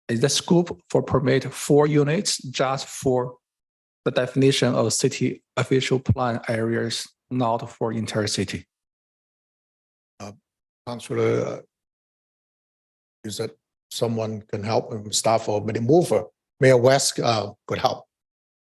Is the scope for permit 4 units just for the definition of city official plan areas, not for entire city? Councillor, is that someone can help, staff or maybe mover? Mayor West could help.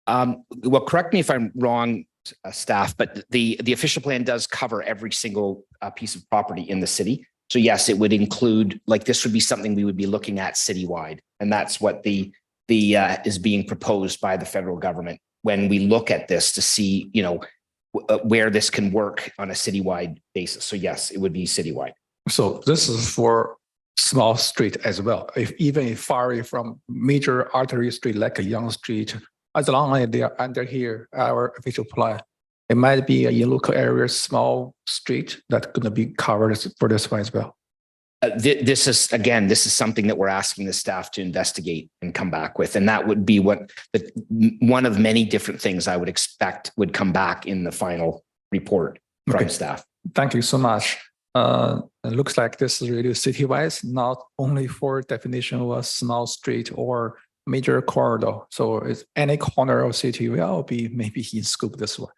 Well, correct me if I'm wrong, staff, but the official plan does cover every single piece of property in the city. So yes, it would include, like, this would be something we would be looking at citywide. And that's what the is being proposed by the federal government when we look at this to see, where this can work on a citywide basis. So yes, it would be citywide. So this is for small street as well. Even if far away from major artery street like a Young Street, as long as they are under here, our official plan, it might be a local area, small street that's going to be covered for this one as well. This is something that we're asking the staff to investigate and come back with. And that would be one of many different things I would expect would come back in the final report from staff. Thank you so much. It looks like this is really citywide, not only for definition of a small street or major corridor. So it's any corner of city will be maybe in scope this one.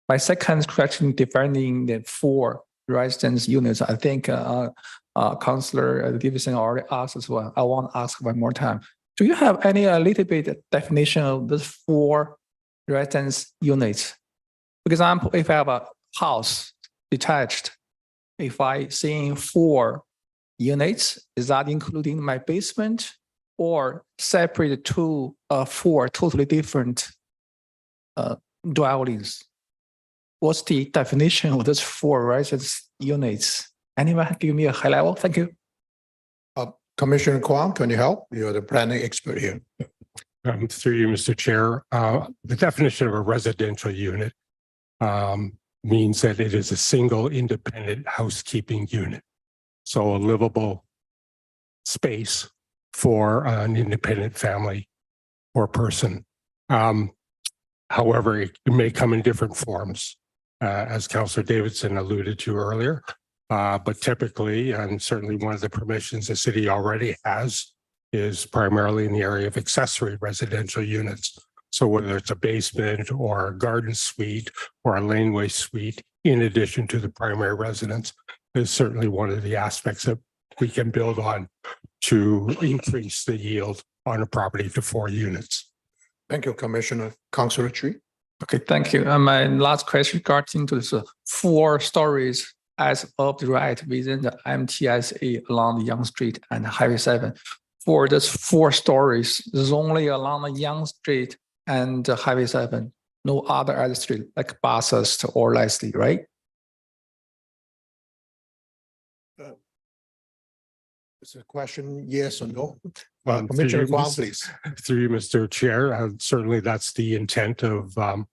My second question, defining the 4 residence units, I think Councillor Davidson already asked as well. I want to ask one more time. Do you have any a little bit definition of these 4 residence units? For example, if I have a house detached, if I see 4 units, is that including my basement or separate 2 4 totally different dwellings? What's the definition of those 4 residence units? Anyone give me a high level? Thank you. Commissioner Kwong, can you help? You're the planning expert here. Through you, Mr. Chair, the definition of a residential unit means that it is a single independent housekeeping unit. So a livable space for an independent family or person. However, it may come in different forms, as Councillor Davidson alluded to earlier. But typically, and certainly one of the permissions the city already has is primarily in the area of accessory residential units. So whether it's a basement or a garden suite or a laneway suite, in addition to the primary residence, is certainly one of the aspects that we can build on to increase the yield on a property to 4 units. Thank you, Commissioner. Councillor Tree. Okay, thank you. My last question regarding to this 4 stories as of the right within the MTSA along the Young Street and Highway 7. For this 4 stories, there's only along the Young Street and Highway 7, no other street like Bathurst or Leslie, right? Is a question yes or no? Through Commissioner you, Kwong, Mr. please. Through you, Mr. Chair, certainly that's the intent of the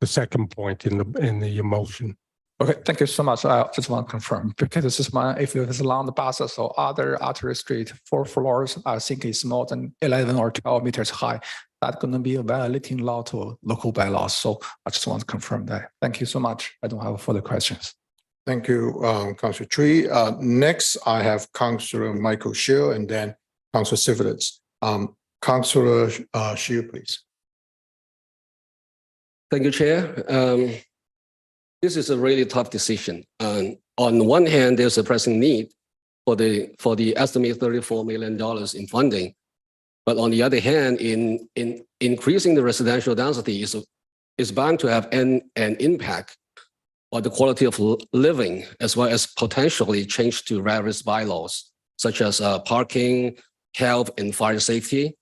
second point in the motion. Okay, thank you so much. I just want to confirm because this is if it's along the Bathurst or other artery street, 4 floors, I think it's more than 11 or 12 meters high. That's going to be a violating law to local bylaws. So I just want to confirm that. Thank you so much. I don't have further questions. Thank you, Councillor Tree. Next, I have Councillor Michael Shield and then Councillor Civilitz. Councillor Shield, please. Thank you, Chair. This is a really tough decision. On one hand, there's a pressing need for the estimated $34 million in funding. But on the other hand, in increasing the residential density is bound to have an impact on the quality of living, as well as potentially change to various bylaws, such as parking, health, and fire safety.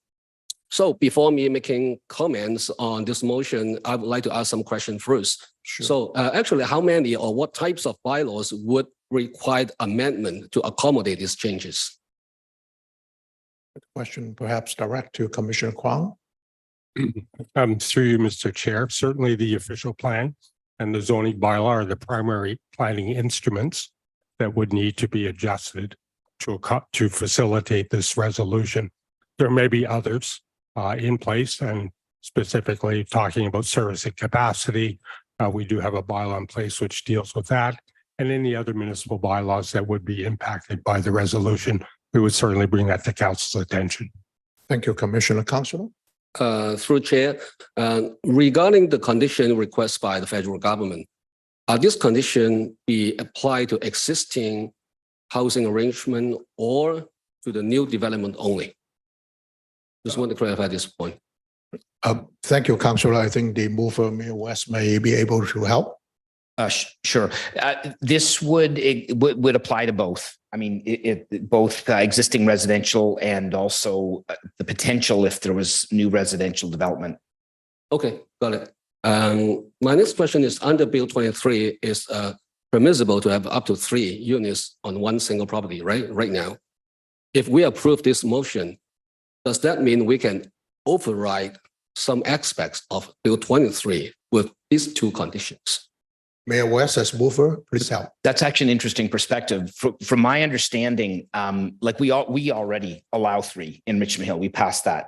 So before me making comments on this motion, I would like to ask some questions first. Sure. So actually, how many or what types of bylaws would require amendment to accommodate these changes? Question perhaps direct to Commissioner Kwong. Through you, Mr. Chair, certainly the official plan and the zoning bylaw are the primary planning instruments that would need to be adjusted to facilitate this resolution. There may be others in place, and specifically talking about service and capacity. We do have a bylaw in place which deals with that, and any other municipal bylaws that would be impacted by the resolution. We would certainly bring that to council's attention. Thank you, Commissioner. Councillor. Through Chair, regarding the condition request by the federal government, are this condition be applied to existing housing arrangement or to the new development only? Just want to clarify this point. Thank you, Councillor. I think the mover, Mayor West, may be able to help. Sure. This would apply to both. I mean, both existing residential and also the potential if there was new residential development. Okay, got it. My next question is under Bill 23 is permissible to have up to 3 units on one single property, right now. If we approve this motion, does that mean we can override some aspects of Bill 23 with these 2 conditions? Mayor West, as mover, please help. That's actually an interesting perspective. From my understanding, like we already allow 3 in Richmond Hill. We passed that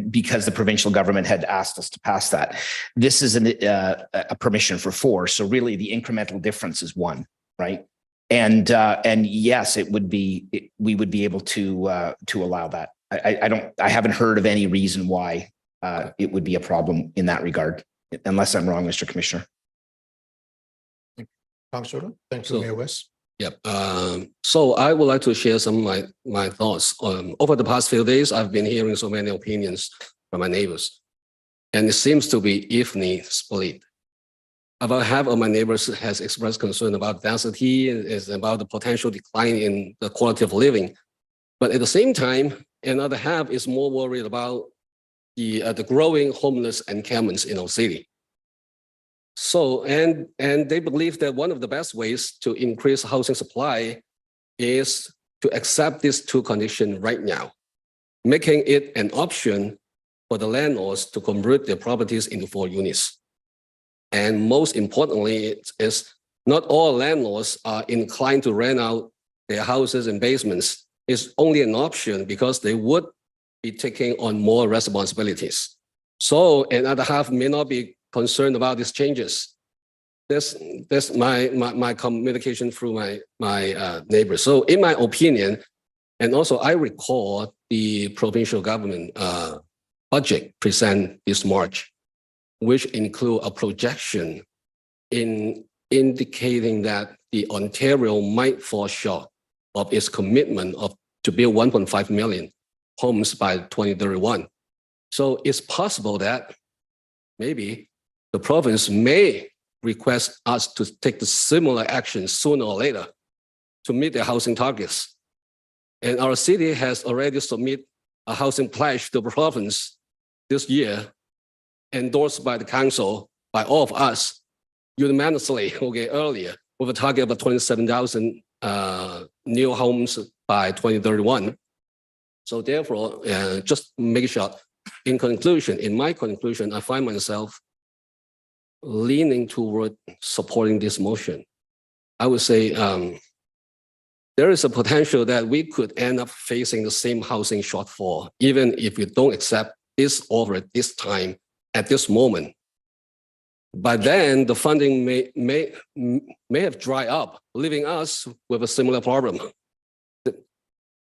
because the provincial government had asked us to pass that. This is a permission for 4. So really the incremental difference is 1, right? And yes, we would be able to allow that. I haven't heard of any reason why it would be a problem in that regard, unless I'm wrong, Mr. Commissioner. Councillor, thank you, Mayor West. Yep. So I would like to share some of my thoughts. Over the past few days, I've been hearing so many opinions from my neighbors, and it seems to be evenly split. About half of my neighbors has expressed concern about density, is about the potential decline in the quality of living. But at the same time, another half is more worried about the growing homeless encampments in our city. So, and they believe that one of the best ways to increase housing supply is to accept these 2 conditions right now, making it an option for the landlords to convert their properties into 4 units. And most importantly, is not all landlords are inclined to rent out their houses and basements is only an option because they would be taking on more responsibilities. So another half may not be concerned about these changes. That's my communication through my neighbors. So in my opinion, and also I recall the provincial government budget present this March, which include a projection in indicating that the Ontario might fall short of its commitment to build 1.5 million homes by 2031. So it's possible that maybe the province may request us to take the similar action sooner or later to meet their housing targets. And our city has already submitted a housing pledge to the province this year, endorsed by the council, by all of us, unanimously, earlier, with a target of 27,000 new homes by 2031. So therefore, just make sure, in my conclusion, I find myself leaning toward supporting this motion. I would say there is a potential that we could end up facing the same housing shortfall, even if we don't accept this offer at this time, at this moment. By then, the funding may have dried up, leaving us with a similar problem.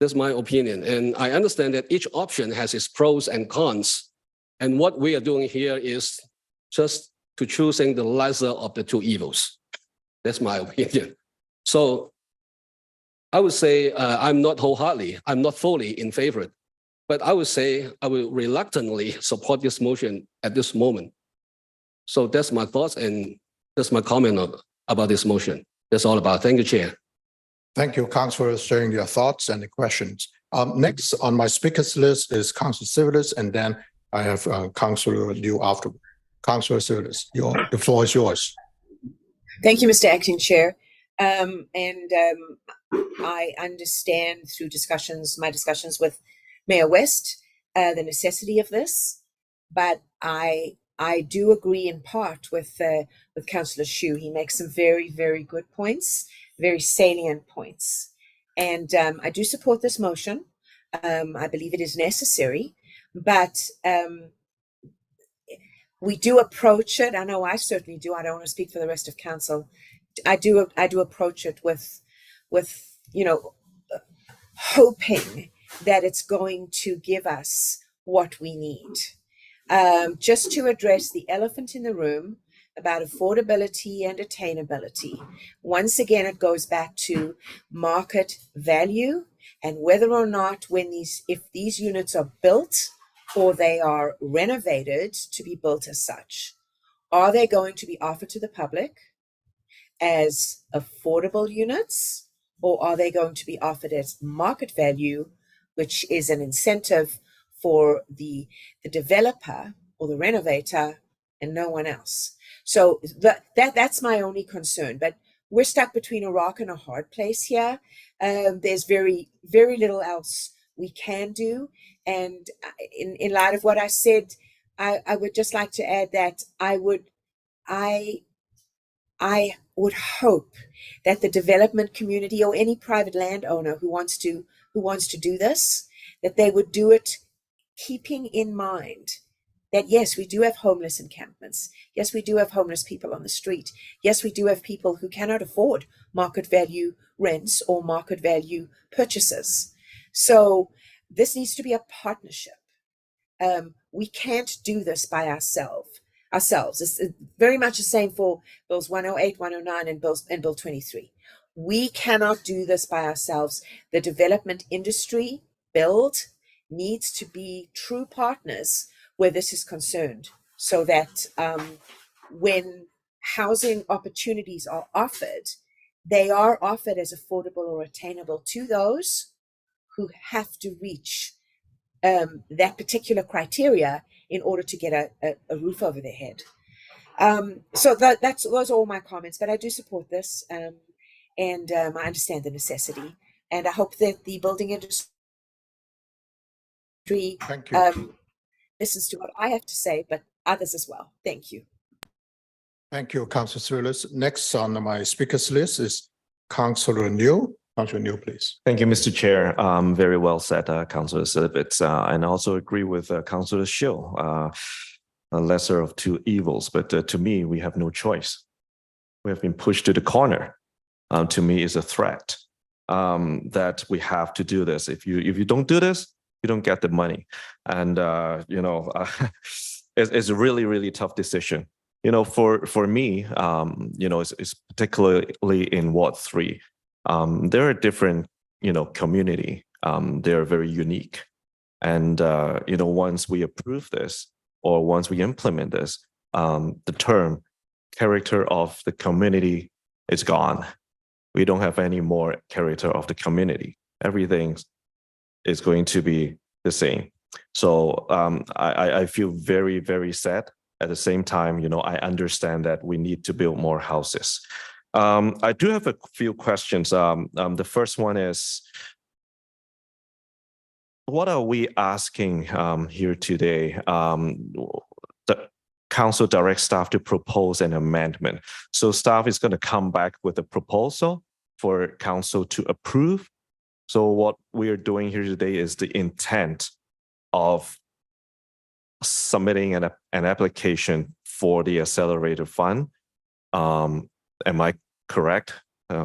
That's my opinion. And I understand that each option has its pros and cons. And what we are doing here is just to choosing the lesser of the two evils. That's my opinion. So I would say I'm not wholeheartedly, I'm not fully in favor, but I would say I will reluctantly support this motion at this moment. So that's my thoughts and that's my comment about this motion. That's all about. Thank you, Chair. Thank you, Councillor, for sharing your thoughts and the questions. Next on my speakers list is Councillor Civilis, and then I have Councillor Liu afterward. Councillor Civilis, the floor is yours. Thank you, Mr. Acting Chair. I understand through my discussions with Mayor West, the necessity of this, but I do agree in part with Councillor Hsu. He makes some very, very good points, very salient points. And I do support this motion. I believe it is necessary, but we do approach it. I know I certainly do. I don't want to speak for the rest of council. I do approach it with hoping that it's going to give us what we need. Just to address the elephant in the room about affordability and attainability. Once again, it goes back to market value and whether or not if these units are built or they are renovated to be built as such, are they going to be offered to the public as affordable units, or are they going to be offered as market value, which is an incentive for the developer or the renovator and no one else? So that's my only concern. But we're stuck between a rock and a hard place here. There's very, very little else we can do. And in light of what I said, I would just like to add that I would hope that the development community or any private landowner who wants to do this, that they would do it keeping in mind that yes, we do have homeless encampments. Yes, we do have homeless people on the street. Yes, we do have people who cannot afford market value rents or market value purchases. So this needs to be a partnership. We can't do this by ourselves. It's very much the same for Bills 108, 109, and Bill 23. We cannot do this by ourselves. The development industry needs to be true partners where this is concerned, so that when housing opportunities are offered, they are offered as affordable or attainable to those who have to reach that particular criteria in order to get a roof over their head. So those are all my comments, but I do support this, and I understand the necessity, and I hope that the building industry Thank you. listens to what I have to say, but others as well. Thank you. Thank you, Councillor Civilis. Next on my speakers list is Councillor Liu. Councillor New, please. Thank you, Mr. Chair. Very well said, Councillor Silvitz, and I also agree with Councillor Shill. A lesser of two evils, but to me, we have no choice. We have been pushed to the corner. To me, is a threat that we have to do this. If you don't do this, you don't get the money, and it's a really tough decision. For me, it's particularly in Ward 3. They're a different, community. They're very unique. And, once we approve this or once we implement this, the term character of the community is gone. We don't have any more character of the community. Everything is going to be the same. So I feel very sad. At the same time, I understand that we need to build more houses. I do have a few questions. The first one is, what are we asking here today? The council directs staff to propose an amendment. So staff is going to come back with a proposal for council to approve. So what we are doing here today is the intent of submitting an application for the accelerator fund. Am I correct?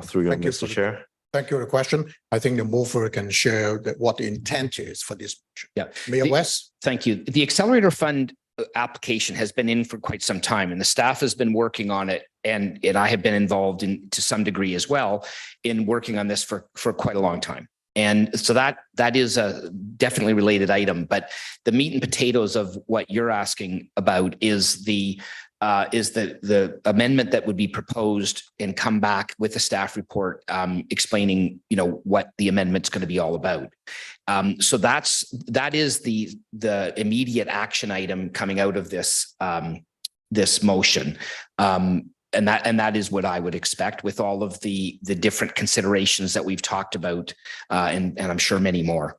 Through you, Mr. Chair. Thank you for the question. I think the mover can share what the intent is for this. Yeah. Mayor West. Thank you. The accelerator fund application has been in for quite some time, and the staff has been working on it, and I have been involved in to some degree as well in working on this for quite a long time. And so that is a definitely related item, but the meat and potatoes of what you're asking about is the amendment that would be proposed and come back with a staff report explaining, what the amendment's going to be all about. So that is the immediate action item coming out of this this motion. And that is what I would expect with all of the different considerations that we've talked about, and I'm sure many more.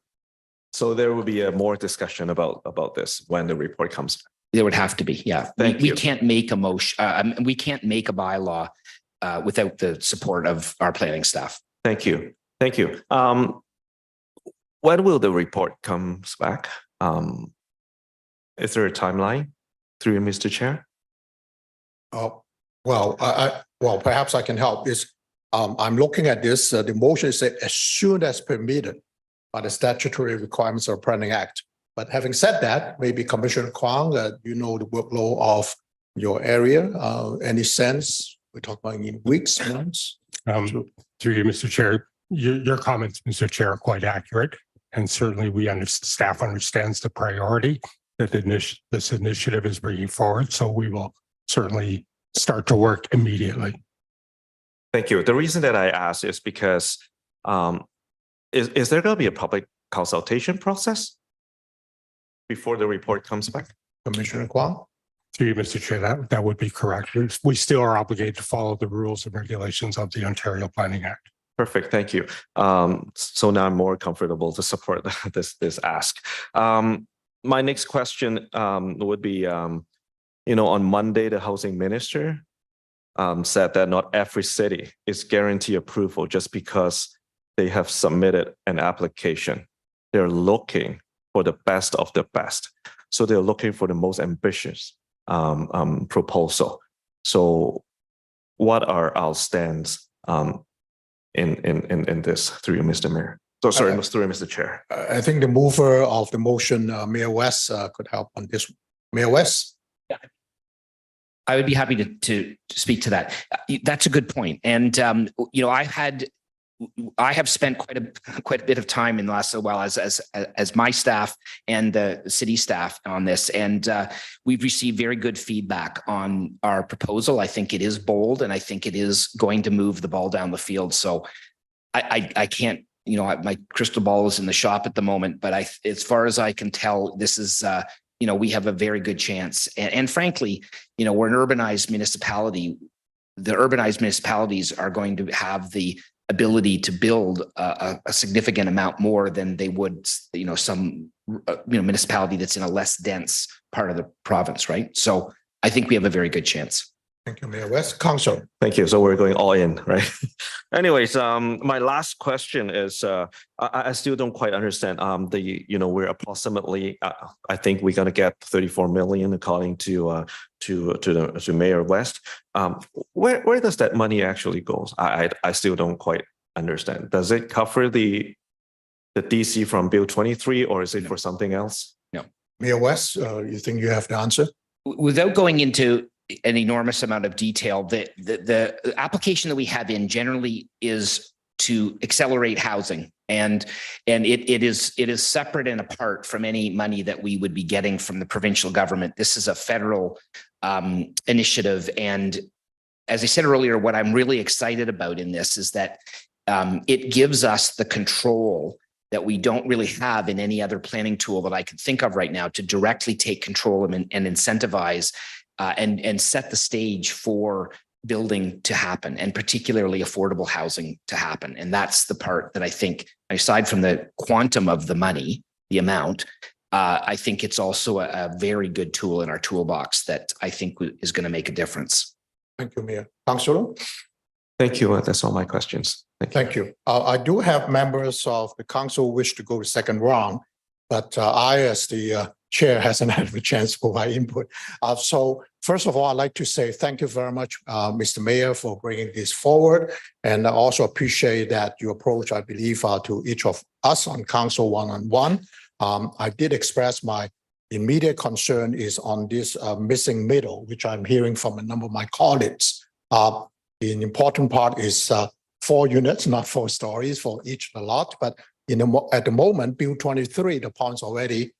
So there will be more discussion about this when the report comes. There would have to be, yeah. We can't make a motion. We can't make a bylaw without the support of our planning staff. Thank you. Thank you. When will the report comes back? Is there a timeline through you, Mr. Chair? Well, perhaps I can help. I'm looking at this. The motion says as soon as permitted by the statutory requirements of the Planning Act. But having said that, maybe Commissioner Kwong, the workload of your area. Any sense we're talking about in weeks, months? Through you, Mr. Chair, your comments, Mr. Chair, are quite accurate, and certainly staff understands the priority that this initiative is bringing forward. So we will certainly start to work immediately. Thank you. The reason that I asked is because is there going to be a public consultation process before the report comes back? Commissioner Kwong? Through you, Mr. Chair, that would be correct. We still are obligated to follow the rules and regulations of the Ontario Planning Act. Perfect. Thank you. So now I'm more comfortable to support this ask. My next question would be, on Monday, the housing minister said that not every city is guaranteed approval just because they have submitted an application. They're looking for the best of the best. So they're looking for the most ambitious proposal. So what are our stands in this through you, Mr. Mayor? So sorry, through Mr. Chair. I think the mover of the motion, Mayor West, could help on this. Mayor West? Yeah. I would be happy to speak to that. That's a good point. And, I have spent quite a bit of time in the last while as my staff and the city staff on this, and we've received very good feedback on our proposal. I think it is bold, and I think it is going to move the ball down the field. So I can't, my crystal ball is in the shop at the moment, but as far as I can tell, this is we have a very good chance. And frankly, we're an urbanized municipality. The urbanized municipalities are going to have the ability to build a significant amount more than they would, some, municipality that's in a less dense part of the province, right? So I think we have a very good chance. Thank you, Mayor West. Council. Thank you. So we're going all in, right? Anyways, my last question is, I still don't quite understand, we're approximately, I think we're gonna get 34 million according to Mayor West. Where does that money actually go? I still don't quite understand. Does it cover the DC from Bill 23 or is it for something else? Mayor West, you think you have the answer? Without going into an enormous amount of detail, the application that we have in generally is to accelerate housing, and it is separate and apart from any money that we would be getting from the provincial government. This is a federal initiative, and as I said earlier, what I'm really excited about in this is that it gives us the control that we don't really have in any other planning tool that I could think of right now to directly take control and incentivize and set the stage for building to happen, and particularly affordable housing to happen. And that's the part that I think, aside from the quantum of the money, the amount, I think it's also a very good tool in our toolbox that I think is going to make a difference. Thank you, Mayor. Councilor? Thank you. That's all my questions. Thank you. I do have members of the council wish to go to second round, but I, as the chair, hasn't had a chance to provide input. So first of all, I'd like to say thank you very much, Mr. Mayor, for bringing this forward. And I also appreciate that you approach, I believe, to each of us on council one-on-one. I did express my immediate concern is on this missing middle, which I'm hearing from a number of my colleagues. The important part is 4 units, not 4 stories for each lot. But at the moment, Bill 23, the points already,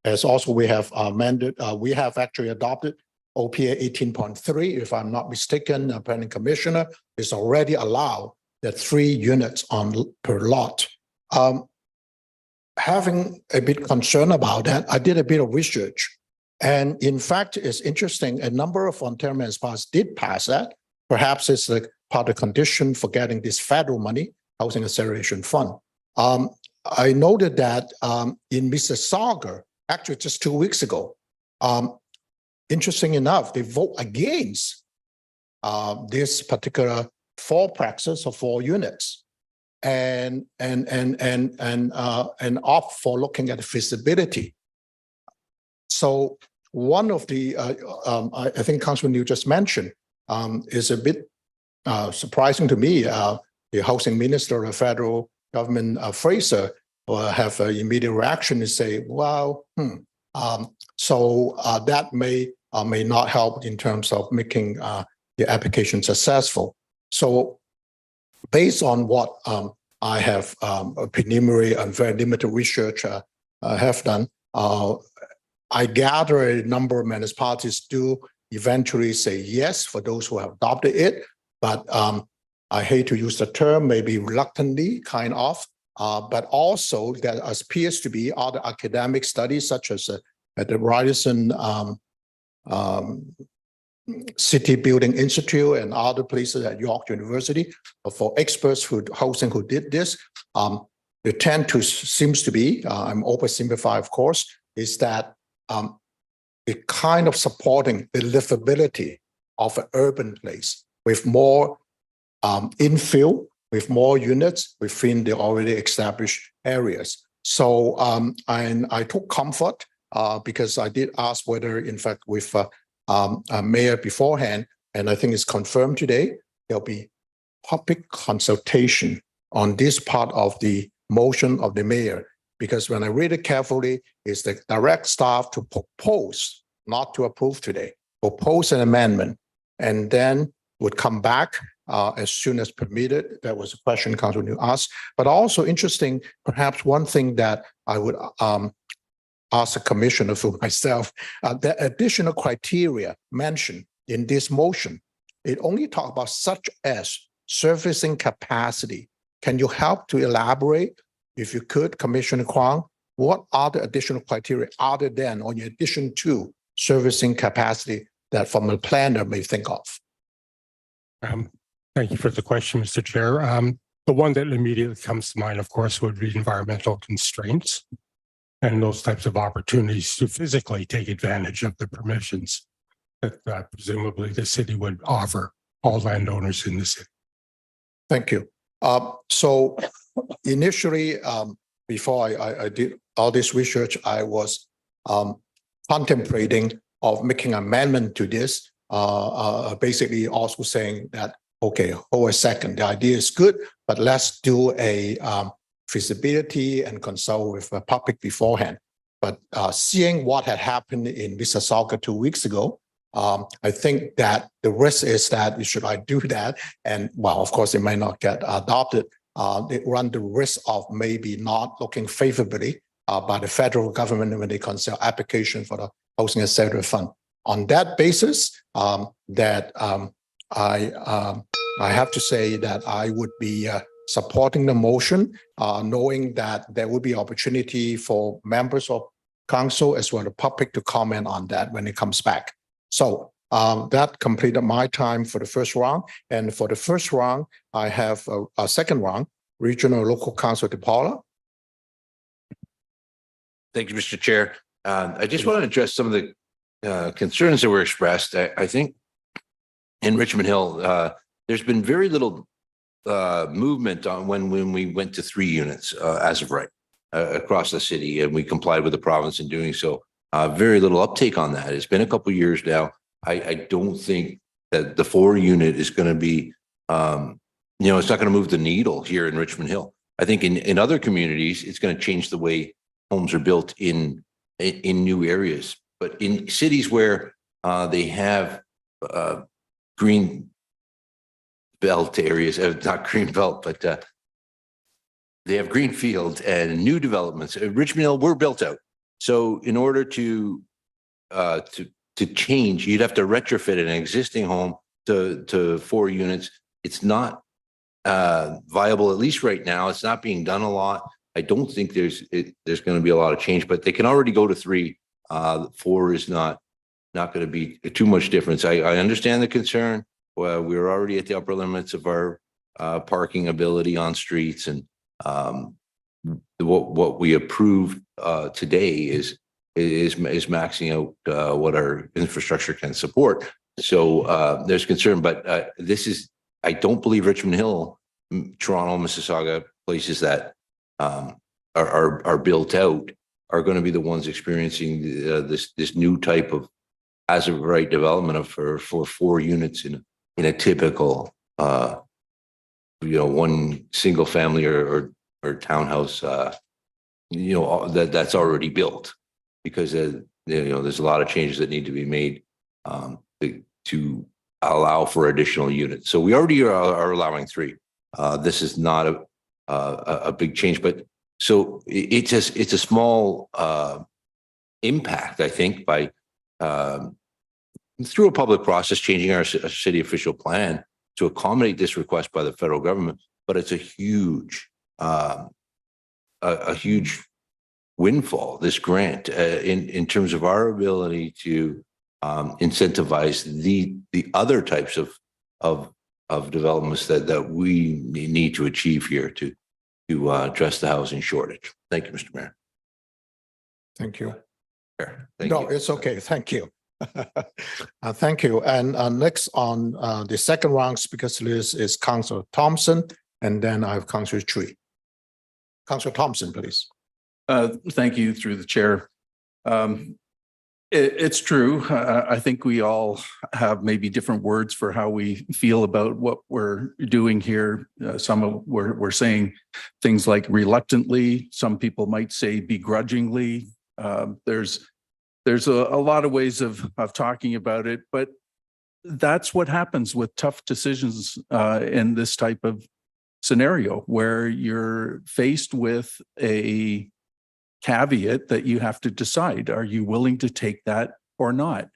as also we have amended, we have actually adopted OPA 18.3, if I'm not mistaken, the planning commissioner is already allowed that 3 units per lot. Having a bit concerned about that, I did a bit of research. And in fact, it's interesting, a number of Ontario municipalities did pass that. Perhaps it's like part of the condition for getting this federal money, Housing Acceleration Fund. I noted that in Mississauga, actually just 2 weeks ago, interesting enough, they vote against this particular 4 praxis or 4 units, and opt for looking at the feasibility. So one of the, I think Councilman New just mentioned, is a bit surprising to me. The housing minister of the federal government, Fraser, have an immediate reaction to say, well, so that may or may not help in terms of making the application successful. So based on what I have a preliminary and very limited research have done, I gather a number of municipalities do eventually say yes for those who have adopted it, but I hate to use the term, maybe reluctantly, kind of, but also there appears to be other academic studies such as at the Ryerson City Building Institute and other places at York University for experts who did this. The trend seems to be, I'm oversimplifying, of course, is that it kind of supporting the livability of an urban place with more infill, with more units within the already established areas. So and I took comfort because I did ask whether, in fact, with Mayor beforehand, and I think it's confirmed today, there'll be public consultation on this part of the motion of the mayor. Because when I read it carefully, it's the direct staff to propose, not to approve today, propose an amendment, and then would come back as soon as permitted. That was a question Councilor New asked. But also interesting, perhaps one thing that I would ask the commissioner for myself, the additional criteria mentioned in this motion, it only talks about such as servicing capacity. Can you help to elaborate? If you could, Commissioner Kwong, what are the additional criteria other than, or in addition to, servicing capacity that from a planner may think of? Thank you for the question, Mr. Chair. The one that immediately comes to mind, of course, would be environmental constraints and those types of opportunities to physically take advantage of the permissions. that presumably the city would offer all landowners in the city. Thank you. So initially, before I did all this research, I was contemplating of making amendment to this, basically also saying that, okay, hold a second, the idea is good, but let's do a feasibility and consult with the public beforehand. But seeing what had happened in Mississauga 2 weeks ago, I think that the risk is that should I do that, and well, of course, it may not get adopted. It run the risk of maybe not looking favorably by the federal government when they consider application for the Housing Accelerator Fund. On that basis, I have to say that I would be supporting the motion, knowing that there will be opportunity for members of council as well as the public to comment on that when it comes back. So that completed my time for the first round. And for the first round, I have a second round, Regional Local Council DePaula. Thank you, Mr. Chair. I just want to address some of the concerns that were expressed. I think in Richmond Hill, there's been very little movement on when we went to 3 units as of right across the city, and we complied with the province in doing so. Very little uptake on that. It's been a couple of years now. I don't think that the 4 unit is going to be, it's not going to move the needle here in Richmond Hill. I think in other communities, it's going to change the way homes are built in new areas. But in cities where they have green belt areas, not green belt, but they have green field and new developments. Richmond Hill, we're built out. So in order to change, you'd have to retrofit an existing home to 4 units. It's not viable, at least right now. It's not being done a lot. I don't think there's going to be a lot of change, but they can already go to 3. 4 is not going to be too much difference. I understand the concern. Well, we're already at the upper limits of our parking ability on streets, and what we approved today is maxing out what our infrastructure can support. So there's concern, but I don't believe Richmond Hill, Toronto, Mississauga, places that are built out are going to be the ones experiencing this new type of as of right development for 4 units in a typical one single family or townhouse that's already built, because there's a lot of changes that need to be made to allow for additional units. So we already are allowing 3. This is not a big change, but so it's a small impact, I think, by through a public process changing our city official plan to accommodate this request by the federal government. But it's a huge windfall, this grant, in terms of our ability to incentivize the other types of developments that we need to achieve here to address the housing shortage. Thank you, Mr. Mayor. Thank you. Thank No, you. it's okay. Thank you. Thank you. And next on the second round speakers list is Councillor Thompson, and then I have Councillor Tree. Councillor Thompson, please. Thank you, through the chair. It's true. I think we all have maybe different words for how we feel about what we're doing here. We're saying things like reluctantly. Some people might say begrudgingly. There's a lot of ways of talking about it, but that's what happens with tough decisions in this type of scenario, where you're faced with a caveat that you have to decide, are you willing to take that or not?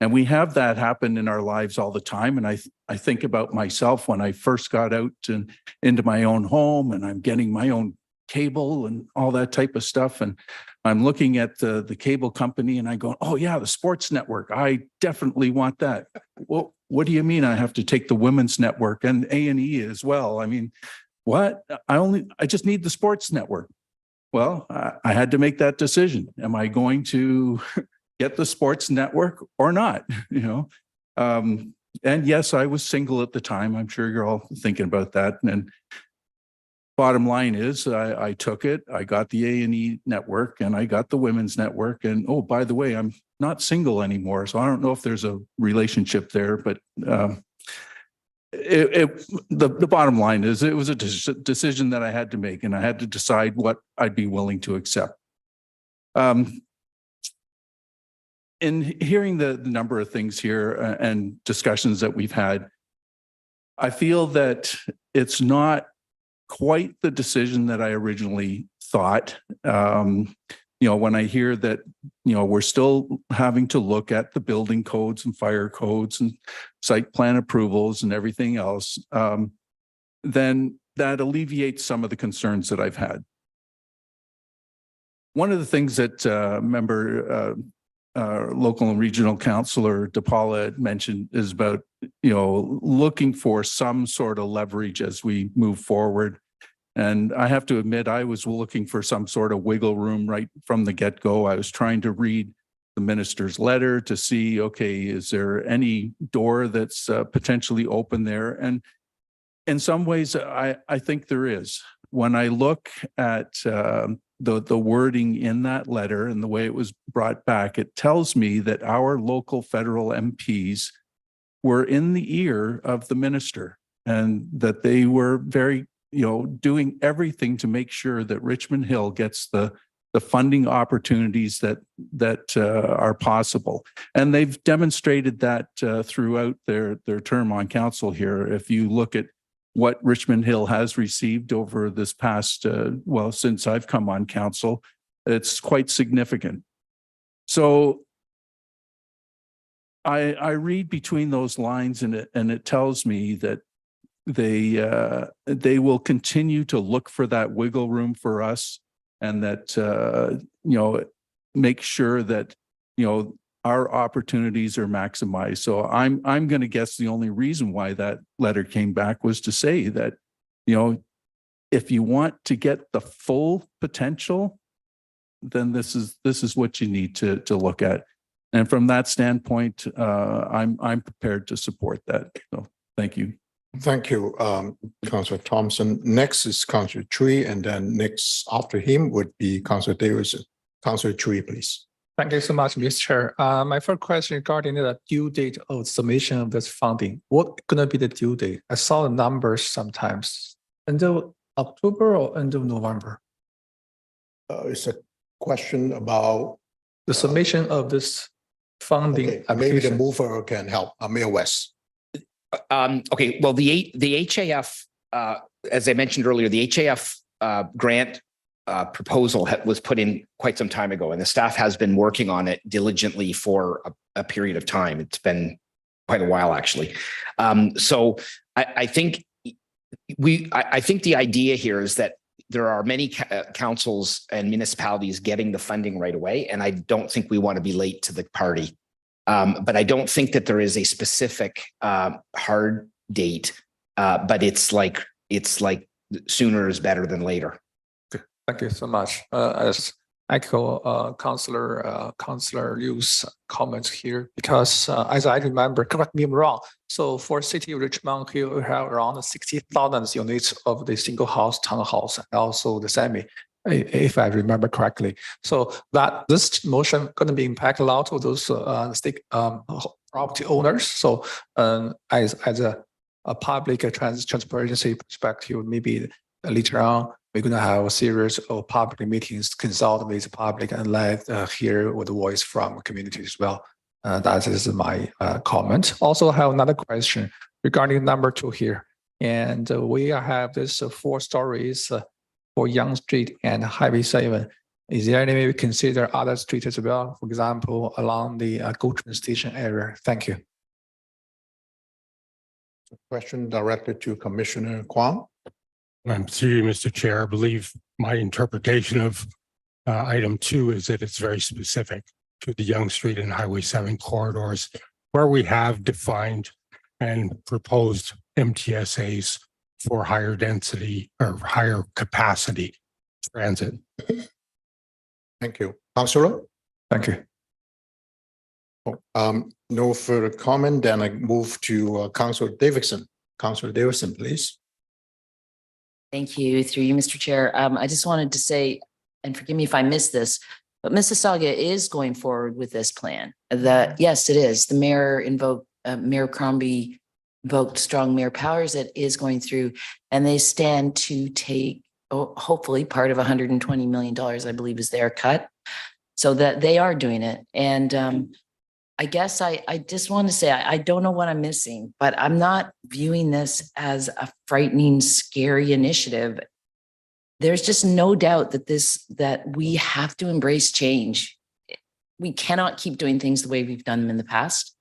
And we have that happen in our lives all the time. And I think about myself when I first got out into my own home, and I'm getting my own cable and all that type of stuff. And I'm looking at the cable company and I go, oh yeah, the sports network. I definitely want that. Well, what do you mean I have to take the women's network and A&E as well? I mean, what? I just need the sports network. Well, I had to make that decision. Am I going to get the sports network or not, you know. And yes, I was single at the time. I'm sure you're all thinking about that. And bottom line is I took it, I got the A&E network and I got the women's network. And oh, by the way, I'm not single anymore. So I don't know if there's a relationship there, but the bottom line is it was a decision that I had to make, and I had to decide what I'd be willing to accept. In hearing the number of things here and discussions that we've had, I feel that it's not quite the decision that I originally thought. You know, when I hear that, you know, we're still having to look at the building codes and fire codes and site plan approvals and everything else, then that alleviates some of the concerns that I've had. One of the things that local and regional councillor DePaula had mentioned is about, you know, looking for some sort of leverage as we move forward. And I have to admit, I was looking for some sort of wiggle room right from the get-go. I was trying to read the minister's letter to see, okay, is there any door that's potentially open there? And in some ways, I think there is. When I look at the wording in that letter and the way it was brought back, it tells me that our local federal MPs were in the ear of the minister and that they were very, you know, doing everything to make sure that Richmond Hill gets the funding opportunities that are possible. And they've demonstrated that throughout their term on council here. If you look at what Richmond Hill has received over this past, well, since I've come on council, it's quite significant. So I read between those lines, and it tells me that they will continue to look for that wiggle room for us, and that you know, make sure that, you know, our opportunities are maximized. So I'm going to guess the only reason why that letter came back was to say that, you know, if you want to get the full potential, then this is what you need to look at. And from that standpoint, I'm prepared to support that. So thank you. Thank you, Councillor Thompson. Next is Councillor Chui, and then next after him would be Councillor Davidson. Councillor Chui, please. Thank you so much, Mr. Chair. My first question regarding the due date of submission of this funding. What going to be the due date? I saw the numbers sometimes. End of October or end of November? It's a question about The submission of this funding. okay, maybe the mover can help. Mayor West. Okay, well, the HAF, as I mentioned earlier, the HAF grant proposal was put in quite some time ago, and the staff has been working on it diligently for a period of time. It's been quite a while, actually. So I think the idea here is that there are many councils and municipalities getting the funding right away, and I don't think we want to be late to the party. But I don't think that there is a specific hard date, but it's like sooner is better than later. Thank you so much. As echo Councillor Liu's comments here, because as I remember, correct me if I'm wrong. So for City of Richmond, here we have around 60,000 units of the single house, townhouse, and also the semi, if I remember correctly. So that this motion going to be impact a lot of those property owners. So as a public transparency perspective, maybe later on we're going to have a series of public meetings, consult with the public, and let hear the voice from community as well. That is my comment. Also have another question regarding number 2 here. And we have this 4 stories for Yonge Street and Highway 7. Is there any way we consider other streets as well? For example, along the GO train station area? Thank you. Question directed to Commissioner Kwong. Through you, Mr. Chair, I believe my interpretation of item 2 is that it's very specific to the Yonge Street and Highway 7 corridors, where we have defined and proposed MTSAs for higher density or higher capacity transit. Thank you. Councillor? Thank you. No further comment, then I move to Councillor Davidson. Councillor Davidson, please. Thank you, through you, Mr. Chair. I just wanted to say, and forgive me if I missed this, but Mississauga is going forward with this plan. Yes, it is. The Mayor Crombie invoked strong mayor powers. It is going through, and they stand to take, hopefully, part of $120 million, I believe, is their cut. So that they are doing it. And I guess I just want to say, I don't know what I'm missing, but I'm not viewing this as a frightening, scary initiative. There's just no doubt that we have to embrace change. We cannot keep doing things the way we've done them in the past.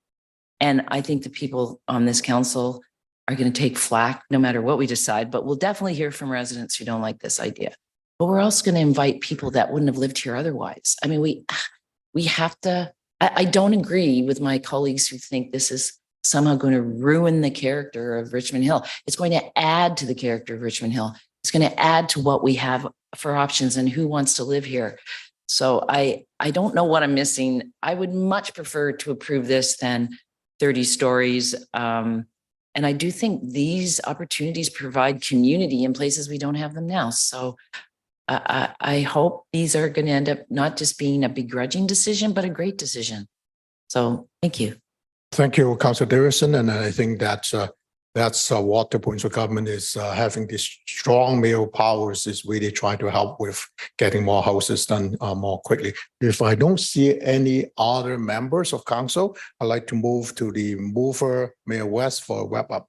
And I think the people on this council are going to take flack no matter what we decide, but we'll definitely hear from residents who don't like this idea. But we're also going to invite people that wouldn't have lived here otherwise. I mean, we have to, I don't agree with my colleagues who think this is somehow going to ruin the character of Richmond Hill. It's going to add to the character of Richmond Hill. It's going to add to what we have for options and who wants to live here. So I don't know what I'm missing. I would much prefer to approve this than 30 stories. And I do think these opportunities provide community in places we don't have them now. So I hope these are going to end up not just being a begrudging decision, but a great decision. So thank you. Thank you, Councillor Davidson. And I think that's what the provincial government is having these strong mayor powers is really trying to help with getting more houses done more quickly. If I don't see any other members of council, I'd like to move to the mover, Mayor West, for a wrap up.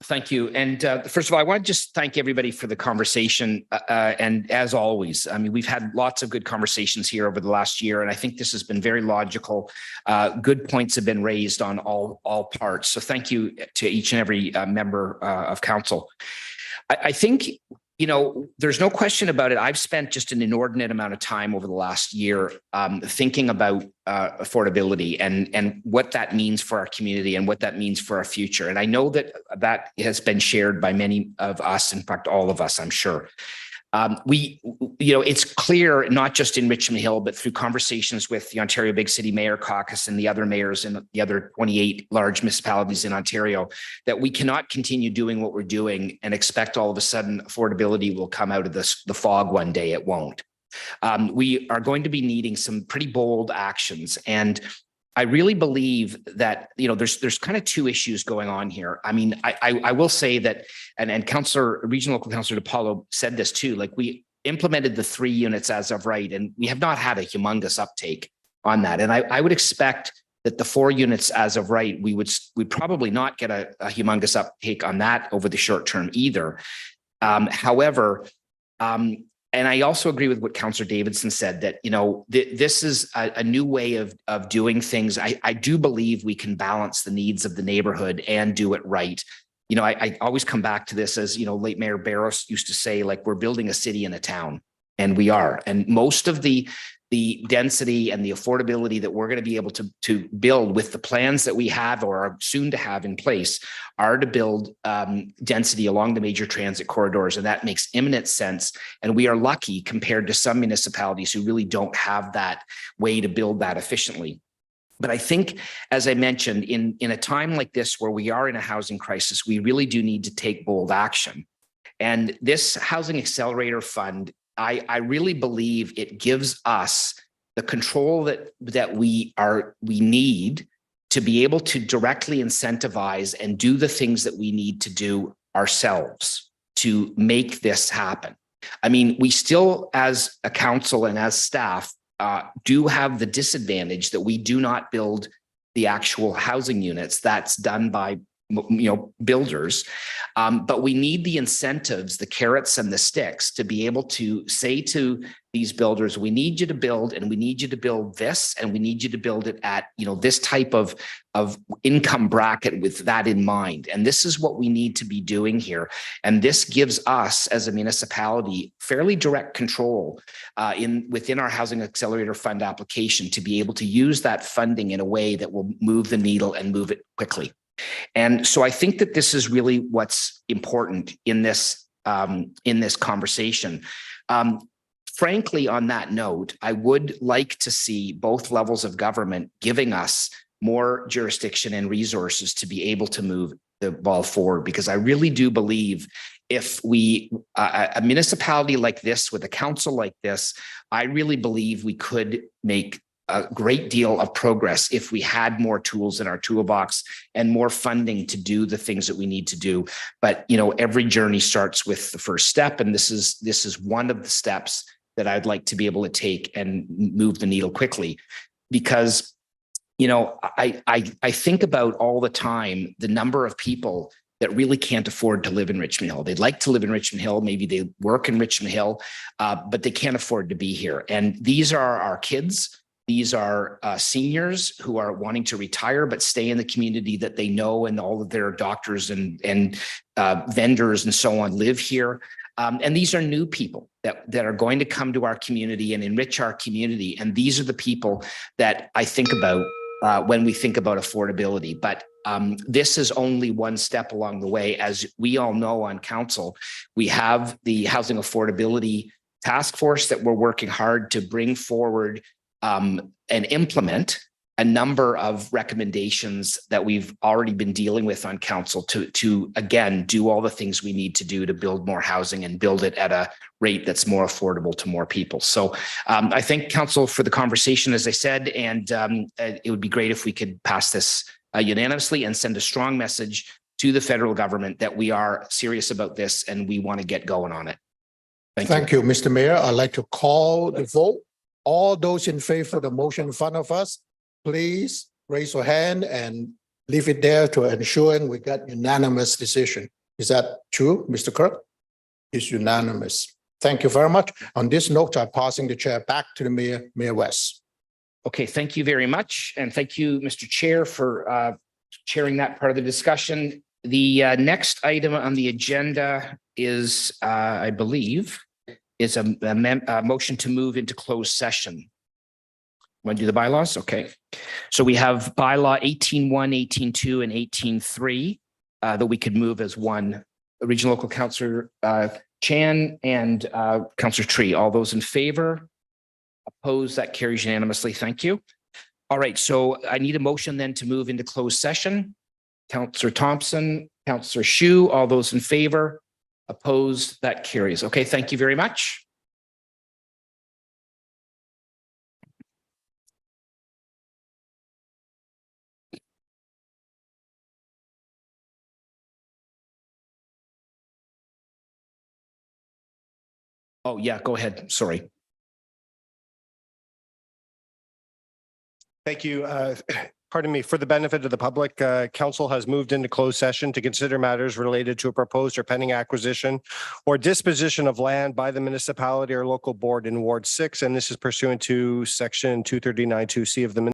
Thank you. And first of all, I want to just thank everybody for the conversation. And as always, I mean, we've had lots of good conversations here over the last year, and I think this has been very logical. Good points have been raised on all parts. So thank you to each and every member of council. I think, you know, there's no question about it. I've spent just an inordinate amount of time over the last year thinking about affordability and what that means for our community and what that means for our future. And I know that has been shared by many of us, in fact, all of us, I'm sure. It's clear, not just in Richmond Hill, but through conversations with the Ontario Big City Mayor Caucus and the other mayors in the other 28 large municipalities in Ontario, that we cannot continue doing what we're doing and expect all of a sudden affordability will come out of the fog one day. It won't. We are going to be needing some pretty bold actions. And I really believe that, you know, there's kind of two issues going on here. I mean, I will say that, and Regional Local Councillor DePaulo said this too, like we implemented the 3 units as of right, and we have not had a humongous uptake on that. And I would expect that the 4 units as of right, we'd probably not get a humongous uptake on that over the short term either. However, and I also agree with what Councillor Davidson said, that, you know, this is a new way of doing things. I do believe we can balance the needs of the neighborhood and do it right. You know, I always come back to this, as, you know, late Mayor Barros used to say, like, we're building a city in a town, and we are. And most of the density and the affordability that we're going to be able to build with the plans that we have or are soon to have in place are to build density along the major transit corridors. And that makes imminent sense. And we are lucky compared to some municipalities who really don't have that way to build that efficiently. But I think, as I mentioned, in a time like this where we are in a housing crisis, we really do need to take bold action. And this Housing Accelerator Fund, I really believe it gives us the control that we need to be able to directly incentivize and do the things that we need to do ourselves to make this happen. I mean, we still, as a council and as staff, do have the disadvantage that we do not build the actual housing units. That's done by, you know, builders. But we need the incentives, the carrots and the sticks, to be able to say to these builders, we need you to build, and we need you to build this, and we need you to build it at, you know, this type of income bracket with that in mind. And this is what we need to be doing here. And this gives us as a municipality fairly direct control within our Housing Accelerator Fund application to be able to use that funding in a way that will move the needle and move it quickly. And so I think that this is really what's important in this conversation. frankly, on that note, I would like to see both levels of government giving us more jurisdiction and resources to be able to move the ball forward, because I really do believe if we, a municipality like this with a council like this, I really believe we could make a great deal of progress if we had more tools in our toolbox and more funding to do the things that we need to do. But, you know, every journey starts with the first step. And this is one of the steps that I'd like to be able to take and move the needle quickly, because you know, I think about all the time the number of people that really can't afford to live in Richmond Hill. They'd like to live in Richmond Hill. Maybe they work in Richmond Hill, but they can't afford to be here. And these are our kids. These are seniors who are wanting to retire, but stay in the community that they know, and all of their doctors and vendors and so on live here. And these are new people that are going to come to our community and enrich our community. And these are the people that I think about when we think about affordability. But this is only one step along the way. As we all know on council, we have the Housing Affordability Task Force that we're working hard to bring forward and implement a number of recommendations that we've already been dealing with on council to again, do all the things we need to do to build more housing and build it at a rate that's more affordable to more people. So I thank council for the conversation, as I said, and it would be great if we could pass this unanimously and send a strong message to the federal government that we are serious about this and we want to get going on it. Thank you, Mr. Mayor. I'd like to call the vote. All those in favor of the motion in front of us, please raise your hand and leave it there to ensure we got unanimous decision. Is that true, Mr. Kirk? It's unanimous. Thank you very much. On this note, I'm passing the chair back to the Mayor, Mayor West. Okay, thank you very much. And thank you, Mr. Chair, for chairing that part of the discussion. The next item on the agenda is, I believe, is a motion to move into closed session. Want to do the bylaws? Okay. So we have bylaw 18.1, 18.2, and 18.3 that we could move as one. Regional Local Councillor Chan and Councillor Tree. All those in favor? Opposed? That carries unanimously. Thank you. All right. So I need a motion then to move into closed session. Councillor Thompson, Councillor Shu, all those in favor? Opposed? That carries. Okay. Thank you very much. Oh, yeah, go ahead. Sorry. Thank you. Pardon me, for the benefit of the public, council has moved into closed session to consider matters related to a proposed or pending acquisition or disposition of land by the municipality or local board in Ward 6. And this is pursuant to section 239(2)(c) of the